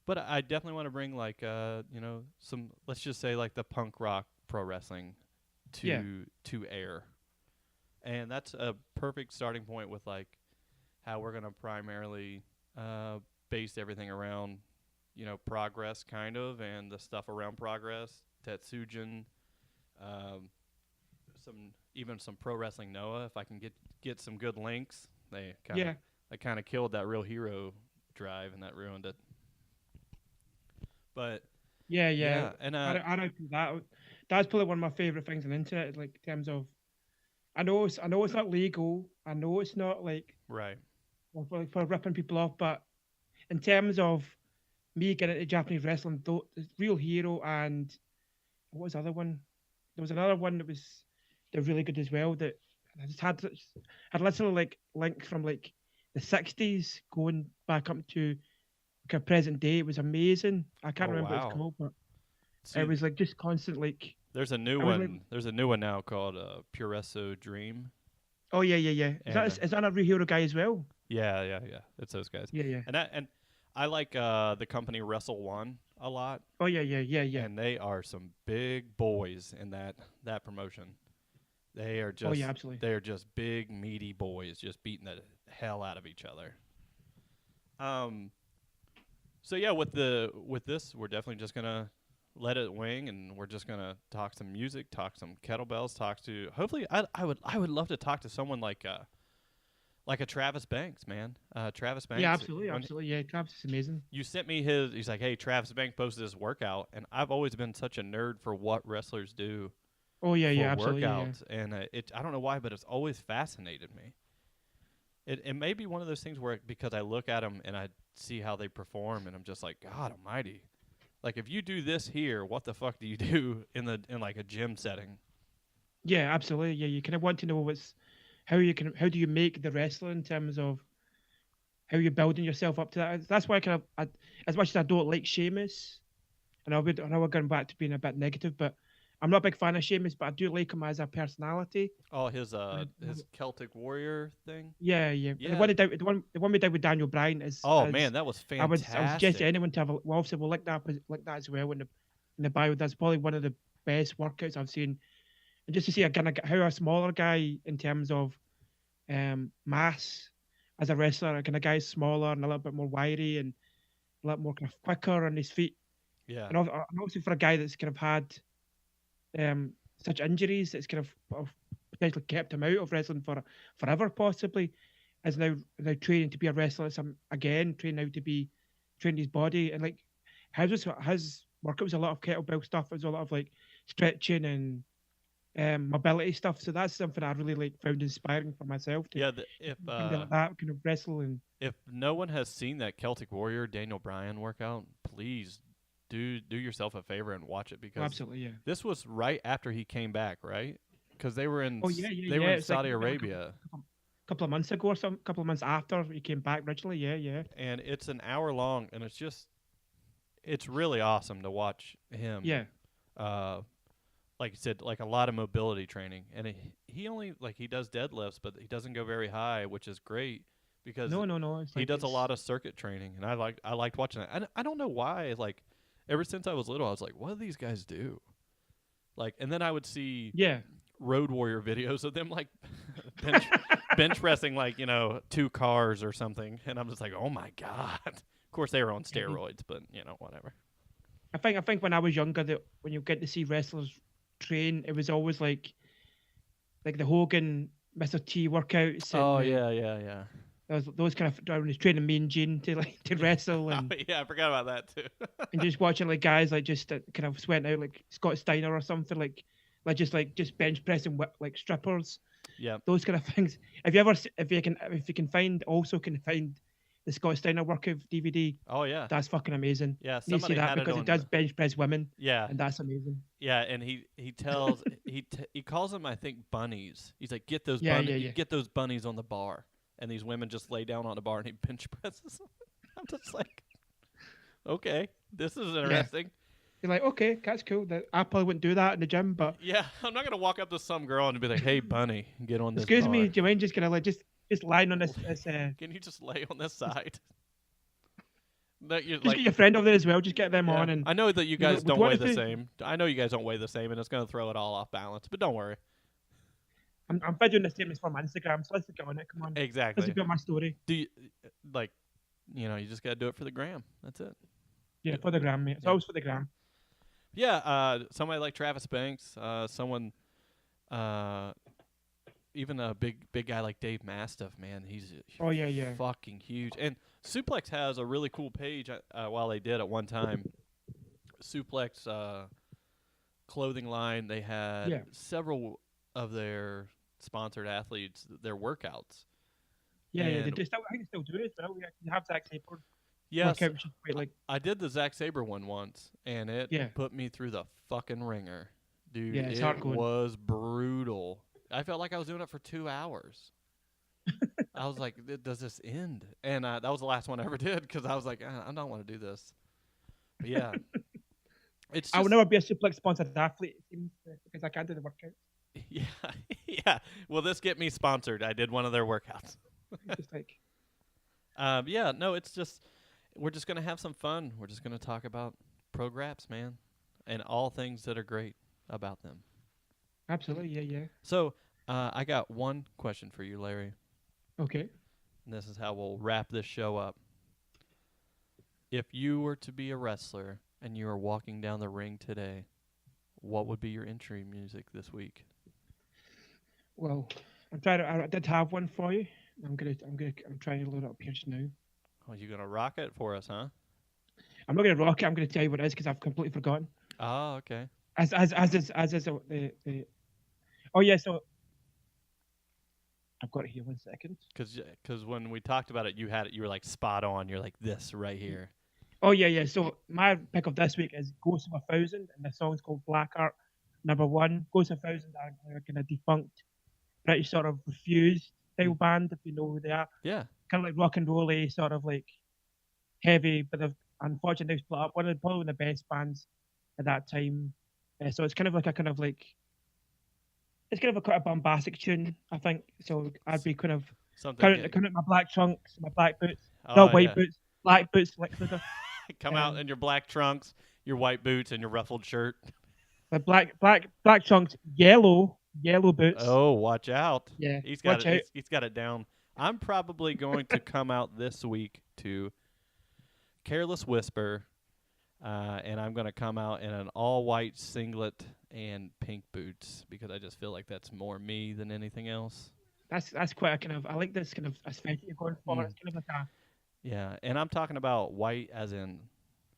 [SPEAKER 2] but I definitely want to bring like some, let's just say like the punk rock pro wrestling
[SPEAKER 1] Yeah,
[SPEAKER 2] to air, and that's a perfect starting point with like how we're gonna primarily base everything around progress kind of, and the stuff around progress, Tetsujin, um, some pro wrestling Noah. If I can get some good links,
[SPEAKER 1] yeah,
[SPEAKER 2] they kind of killed that Real Hero drive, and that ruined it. But
[SPEAKER 1] yeah.
[SPEAKER 2] yeah, and
[SPEAKER 1] I don't think that's probably one of my favorite things on the internet. Like in terms of, I know it's not legal. I know it's not like
[SPEAKER 2] right,
[SPEAKER 1] for ripping people off, but in terms of me getting into Japanese wrestling, though, the Real Hero and what was the other one? There was another one that was they're really good as well. That I just had literally like links from like the '60s going back up to kind of present day. It was amazing. I can't
[SPEAKER 2] oh
[SPEAKER 1] remember what it's
[SPEAKER 2] wow.
[SPEAKER 1] called, but it
[SPEAKER 2] See,
[SPEAKER 1] was like just constant like
[SPEAKER 2] there's a new
[SPEAKER 1] I was like,
[SPEAKER 2] one. There's a new one now called Puresso Dream,
[SPEAKER 1] oh yeah. Is
[SPEAKER 2] and
[SPEAKER 1] that a Real Hero guy as well?
[SPEAKER 2] yeah. It's those guys,
[SPEAKER 1] Yeah.
[SPEAKER 2] and I like the company Wrestle One a lot,
[SPEAKER 1] Oh yeah.
[SPEAKER 2] and they are some big boys in that promotion. They are
[SPEAKER 1] Oh yeah,
[SPEAKER 2] just
[SPEAKER 1] absolutely.
[SPEAKER 2] they are just big meaty boys, just beating the hell out of each other. Um. So yeah, with this, we're definitely just gonna let it wing, and we're just gonna talk some music, talk some kettlebells, talk to. Hopefully, I would love to talk to someone like a Travis Banks, man. Travis
[SPEAKER 1] Yeah,
[SPEAKER 2] Banks. When
[SPEAKER 1] absolutely. Yeah, Travis is amazing.
[SPEAKER 2] you sent me he's like, hey, Travis Banks posted his workout, and I've always been such a nerd for what wrestlers do
[SPEAKER 1] Oh yeah,
[SPEAKER 2] for
[SPEAKER 1] absolutely. Yeah.
[SPEAKER 2] workouts, and I don't know why, but it's always fascinated me. It may be one of those things where because I look at them and I see how they perform, and I'm just like, God Almighty. Like if you do this here, what the fuck do you do in like a gym setting?
[SPEAKER 1] Yeah, absolutely. Yeah, you kind of want to know how do you make the wrestler in terms of how you're building yourself up to that. That's why as much as I don't like Sheamus, and I know we're going back to being a bit negative, but I'm not a big fan of Sheamus, but I do like him as a personality.
[SPEAKER 2] Oh,
[SPEAKER 1] And
[SPEAKER 2] his Celtic Warrior thing.
[SPEAKER 1] yeah. And
[SPEAKER 2] Yeah.
[SPEAKER 1] the one we did with Daniel Bryan
[SPEAKER 2] Oh
[SPEAKER 1] is
[SPEAKER 2] man, that was
[SPEAKER 1] I would suggest to
[SPEAKER 2] fantastic.
[SPEAKER 1] anyone to have well obviously we'll like that as well in the bio. That's probably one of the best workouts I've seen. And just to see again how a smaller guy in terms of mass as a wrestler, like, kind of guy's smaller and a little bit more wiry and a lot more kind of quicker on his feet.
[SPEAKER 2] Yeah.
[SPEAKER 1] And also for a guy that's kind of had such injuries that's kind of potentially kept him out of wrestling for forever, possibly, is now training to be a wrestler. Some again training now to be training his body and like his workout was a lot of kettlebell stuff. It was a lot of like stretching and mobility stuff. So that's something I really like found inspiring for myself to
[SPEAKER 2] Yeah,
[SPEAKER 1] kind of like that kind of wrestle and
[SPEAKER 2] if no one has seen that Celtic Warrior Daniel Bryan workout, please do yourself a favor and watch it,
[SPEAKER 1] oh,
[SPEAKER 2] because
[SPEAKER 1] absolutely yeah.
[SPEAKER 2] this was right after he came back, right? Because
[SPEAKER 1] Oh yeah,
[SPEAKER 2] they were in
[SPEAKER 1] It's like
[SPEAKER 2] Saudi
[SPEAKER 1] a
[SPEAKER 2] Arabia,
[SPEAKER 1] couple of months ago or some couple of months after he came back originally. Yeah.
[SPEAKER 2] and it's an hour long, and it's really awesome to watch him.
[SPEAKER 1] Yeah.
[SPEAKER 2] Uh, like you said, like a lot of mobility training, and he only like he does deadlifts, but he doesn't go very high, which is great because
[SPEAKER 1] No. It's
[SPEAKER 2] he
[SPEAKER 1] like
[SPEAKER 2] does a lot of circuit training, and I liked watching that. And I don't know why, like ever since I was little, I was like, what do these guys do? Like, and then I would see
[SPEAKER 1] yeah.
[SPEAKER 2] Road Warrior videos of them like bench bench pressing like 2 cars or something, and I'm just like, oh my god. Of course, they were on steroids, but whatever.
[SPEAKER 1] I think when I was younger, that when you get to see wrestlers train, it was always like the Hogan Mr. T workouts
[SPEAKER 2] Oh
[SPEAKER 1] and
[SPEAKER 2] yeah.
[SPEAKER 1] those kind of when he's training Mean Gene to like to wrestle
[SPEAKER 2] Oh, yeah, I forgot about that too.
[SPEAKER 1] and just watching like guys like just kind of sweating out like Scott Steiner or something like just bench pressing like strippers,
[SPEAKER 2] Yeah.
[SPEAKER 1] those kind of things. If you ever if you can find the Scott Steiner workout DVD,
[SPEAKER 2] Oh yeah.
[SPEAKER 1] that's fucking amazing.
[SPEAKER 2] Yeah.
[SPEAKER 1] You need to see
[SPEAKER 2] Somebody
[SPEAKER 1] that
[SPEAKER 2] had it
[SPEAKER 1] because he
[SPEAKER 2] on.
[SPEAKER 1] does bench press women,
[SPEAKER 2] Yeah.
[SPEAKER 1] and that's amazing.
[SPEAKER 2] Yeah, and he tells he calls them, I think, bunnies. He's like, get those
[SPEAKER 1] Yeah.
[SPEAKER 2] get those bunnies on the bar, and these women just lay down on the bar and he bench presses them. I'm just like, okay, this is interesting.
[SPEAKER 1] You're like, okay, that's cool. I probably wouldn't do that in the gym, but
[SPEAKER 2] Yeah, I'm not gonna walk up to some girl and be like, "Hey, bunny, get on this
[SPEAKER 1] excuse me,
[SPEAKER 2] bar.
[SPEAKER 1] do you mind just gonna like just lying on this
[SPEAKER 2] Can you just lay on this
[SPEAKER 1] just,
[SPEAKER 2] side?" That you're
[SPEAKER 1] just get
[SPEAKER 2] like,
[SPEAKER 1] your friend over there as well. Just get them
[SPEAKER 2] yeah.
[SPEAKER 1] on and
[SPEAKER 2] I know that you guys
[SPEAKER 1] would
[SPEAKER 2] don't
[SPEAKER 1] you want
[SPEAKER 2] weigh
[SPEAKER 1] us
[SPEAKER 2] the
[SPEAKER 1] to?
[SPEAKER 2] same. I know you guys don't weigh the same, and it's gonna throw it all off balance. But don't worry.
[SPEAKER 1] I'm videoing the same as for my Instagram, so let's get on it. Come on, let's
[SPEAKER 2] Exactly.
[SPEAKER 1] be on my story.
[SPEAKER 2] Do you like? You just gotta do it for the gram. That's it.
[SPEAKER 1] Yeah, for the gram, mate. It's
[SPEAKER 2] Yeah.
[SPEAKER 1] always for the gram.
[SPEAKER 2] Yeah. Somebody like Travis Banks. Someone. Uh, Even a big guy like Dave Mastiff, man, he's
[SPEAKER 1] Oh yeah, yeah,
[SPEAKER 2] fucking huge. And Suplex has a really cool page. While they did at one time, Suplex clothing line. They had
[SPEAKER 1] yeah,
[SPEAKER 2] several of their sponsored athletes, their workouts.
[SPEAKER 1] yeah, yeah. They
[SPEAKER 2] And
[SPEAKER 1] do still, I think they still do it, but you have to actually
[SPEAKER 2] yes,
[SPEAKER 1] workout, which is quite like
[SPEAKER 2] I did the Zack Sabre one once, and it
[SPEAKER 1] yeah,
[SPEAKER 2] put me through the fucking ringer, dude.
[SPEAKER 1] yeah. It's
[SPEAKER 2] It
[SPEAKER 1] hard going.
[SPEAKER 2] was brutal. I felt like I was doing it for 2 hours. I was like, does this end? And that was the last one I ever did because I was like, I don't want to do this. But yeah, it's
[SPEAKER 1] I would
[SPEAKER 2] just,
[SPEAKER 1] never be a suplex sponsored athlete, it seems, because I can't do the workout.
[SPEAKER 2] yeah, yeah. Will this get me sponsored? I did one of their workouts.
[SPEAKER 1] It's just like
[SPEAKER 2] Yeah, no, it's just, we're just going to have some fun. We're just going to talk about pro graps, man, and all things that are great about them.
[SPEAKER 1] absolutely, yeah, yeah.
[SPEAKER 2] So I got one question for you, Larry.
[SPEAKER 1] Okay.
[SPEAKER 2] And this is how we'll wrap this show up. If you were to be a wrestler and you were walking down the ring today, what would be your entry music this week?
[SPEAKER 1] Well, I did have one for you. I'm trying to load it up here just now.
[SPEAKER 2] Oh, you gonna rock it for us, huh?
[SPEAKER 1] I'm not gonna rock it. I'm gonna tell you what it is because I've completely forgotten.
[SPEAKER 2] Oh, okay.
[SPEAKER 1] As is the. Oh yeah, so I've got it here. 1 second.
[SPEAKER 2] Because when we talked about it, you had it. You were like spot on. You're like this right here.
[SPEAKER 1] Oh yeah, yeah. So my pick of this week is Ghost of 1000, and the song's called Black Art. Number one, Ghost of 1000 are like a kind of defunct British sort of refused style band, if you know who they are.
[SPEAKER 2] Yeah.
[SPEAKER 1] Kind of like rock and rolly, sort of like heavy, but they've unfortunately split up. Probably one of the best bands at that time. So it's kind of like a kind of like it's kind of a quite a bombastic tune, I think. So I'd be kind of
[SPEAKER 2] Something.
[SPEAKER 1] kind of my black trunks, my black boots,
[SPEAKER 2] Oh,
[SPEAKER 1] not white
[SPEAKER 2] yeah.
[SPEAKER 1] boots, black boots, like
[SPEAKER 2] Come out in your black trunks, your white boots, and your ruffled shirt.
[SPEAKER 1] the black trunks, yellow boots.
[SPEAKER 2] Oh, watch out!
[SPEAKER 1] Yeah,
[SPEAKER 2] He's got
[SPEAKER 1] watch
[SPEAKER 2] it.
[SPEAKER 1] out.
[SPEAKER 2] He's got it down. I'm probably going to come out this week to Careless Whisper, and I'm going to come out in an all-white singlet and pink boots because I just feel like that's more me than anything else.
[SPEAKER 1] That's quite a kind of I like this kind of aesthetic you're going for. It's kind of like a
[SPEAKER 2] Yeah, and I'm talking about white as in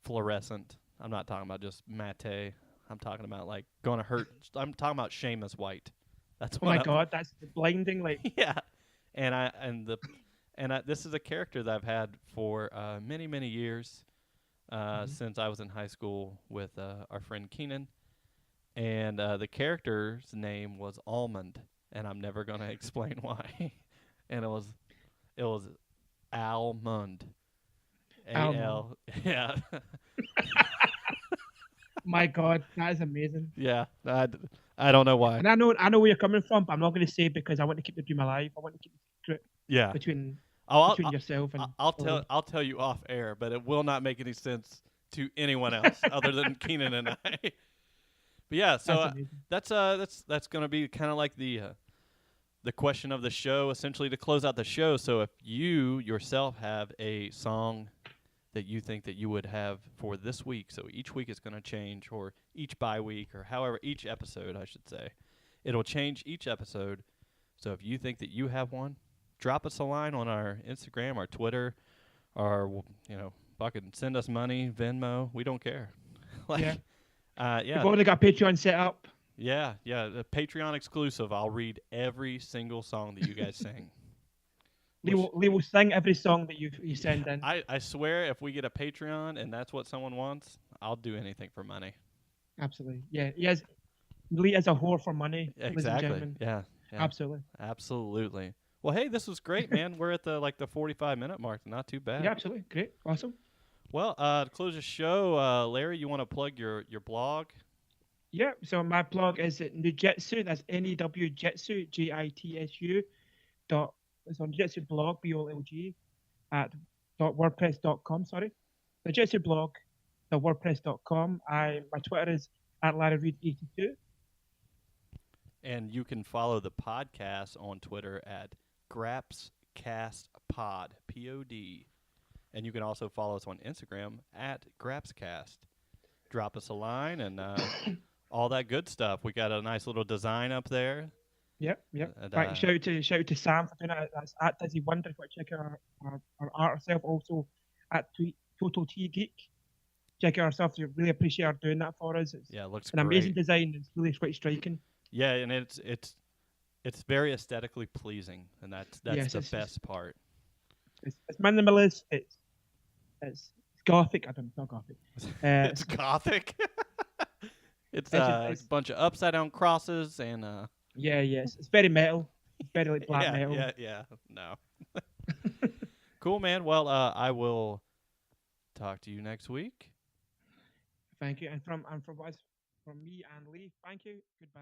[SPEAKER 2] fluorescent. I'm not talking about just matte. I'm talking about like going to hurt. I'm talking about Seamus white. That's
[SPEAKER 1] oh
[SPEAKER 2] what
[SPEAKER 1] my god, that's blinding. Like
[SPEAKER 2] yeah, this is a character that I've had for many years since I was in high school with our friend Keenan, and the character's name was Almond, and I'm never gonna explain why. And it was Almond, A-L, yeah,
[SPEAKER 1] my god, that is amazing.
[SPEAKER 2] yeah. I don't know why.
[SPEAKER 1] And I know where you're coming from, but I'm not going to say because I want to keep the dream alive. I want to keep the secret
[SPEAKER 2] Yeah.
[SPEAKER 1] between
[SPEAKER 2] I'll
[SPEAKER 1] yourself and
[SPEAKER 2] I'll tell you off air, but it will not make any sense to anyone else other than Keenan and I. But yeah, so that's going to be kind of like the question of the show, essentially to close out the show. So if you yourself have a song that you think that you would have for this week, so each week is going to change, or each bye week, or however, each episode, I should say, it'll change each episode. So if you think that you have one, drop us a line on our Instagram, our Twitter, or fucking send us money, Venmo. We don't care.
[SPEAKER 1] yeah.
[SPEAKER 2] Yeah.
[SPEAKER 1] We've already got Patreon set up.
[SPEAKER 2] Yeah. The Patreon exclusive. I'll read every single song that you guys sing.
[SPEAKER 1] Lee will sing every song that you send in.
[SPEAKER 2] I swear, if we get a Patreon and that's what someone wants, I'll do anything for money.
[SPEAKER 1] Absolutely. Yeah. Lee is a whore for money.
[SPEAKER 2] Exactly. Yeah. Absolutely. Well, hey, this was great, man. We're at the 45-minute mark. Not too bad.
[SPEAKER 1] Yeah, absolutely. Great. Awesome.
[SPEAKER 2] Well, to close the show, Larry, you want to plug your blog?
[SPEAKER 1] Yeah, so my blog is at Nujitsu. That's N-E-W Jitsu, Jitsu. Dot. It's on Jitsu blog, BOLG, at .wordpress.com. Sorry, the Jitsu blog, the WordPress.com. My Twitter is at LarryReed82.
[SPEAKER 2] And you can follow the podcast on Twitter at GrapsCastPod, Pod. And you can also follow us on Instagram at GrapsCast. Drop us a line and all that good stuff. We got a nice little design up there.
[SPEAKER 1] Yep, yep.
[SPEAKER 2] And,
[SPEAKER 1] Right, shout out to Sam for doing it. That's at Dizzy Wonder. If you want to check out our art herself, also at Total T Geek. Check out ourselves. We really appreciate her doing that for us. It's
[SPEAKER 2] yeah, it looks
[SPEAKER 1] an amazing
[SPEAKER 2] great.
[SPEAKER 1] design. It's really quite striking.
[SPEAKER 2] Yeah, and it's very aesthetically pleasing, and that's
[SPEAKER 1] Yes,
[SPEAKER 2] the best part.
[SPEAKER 1] it's minimalist. It's gothic. I don't know, it's not gothic.
[SPEAKER 2] It's gothic. It's
[SPEAKER 1] it's
[SPEAKER 2] a bunch of upside down crosses and
[SPEAKER 1] yeah, yes. It's very metal. It's very like black metal.
[SPEAKER 2] yeah. No. Cool, man. Well, I will talk to you next week.
[SPEAKER 1] Thank you. And from us, from me and Lee, thank you. Goodbye.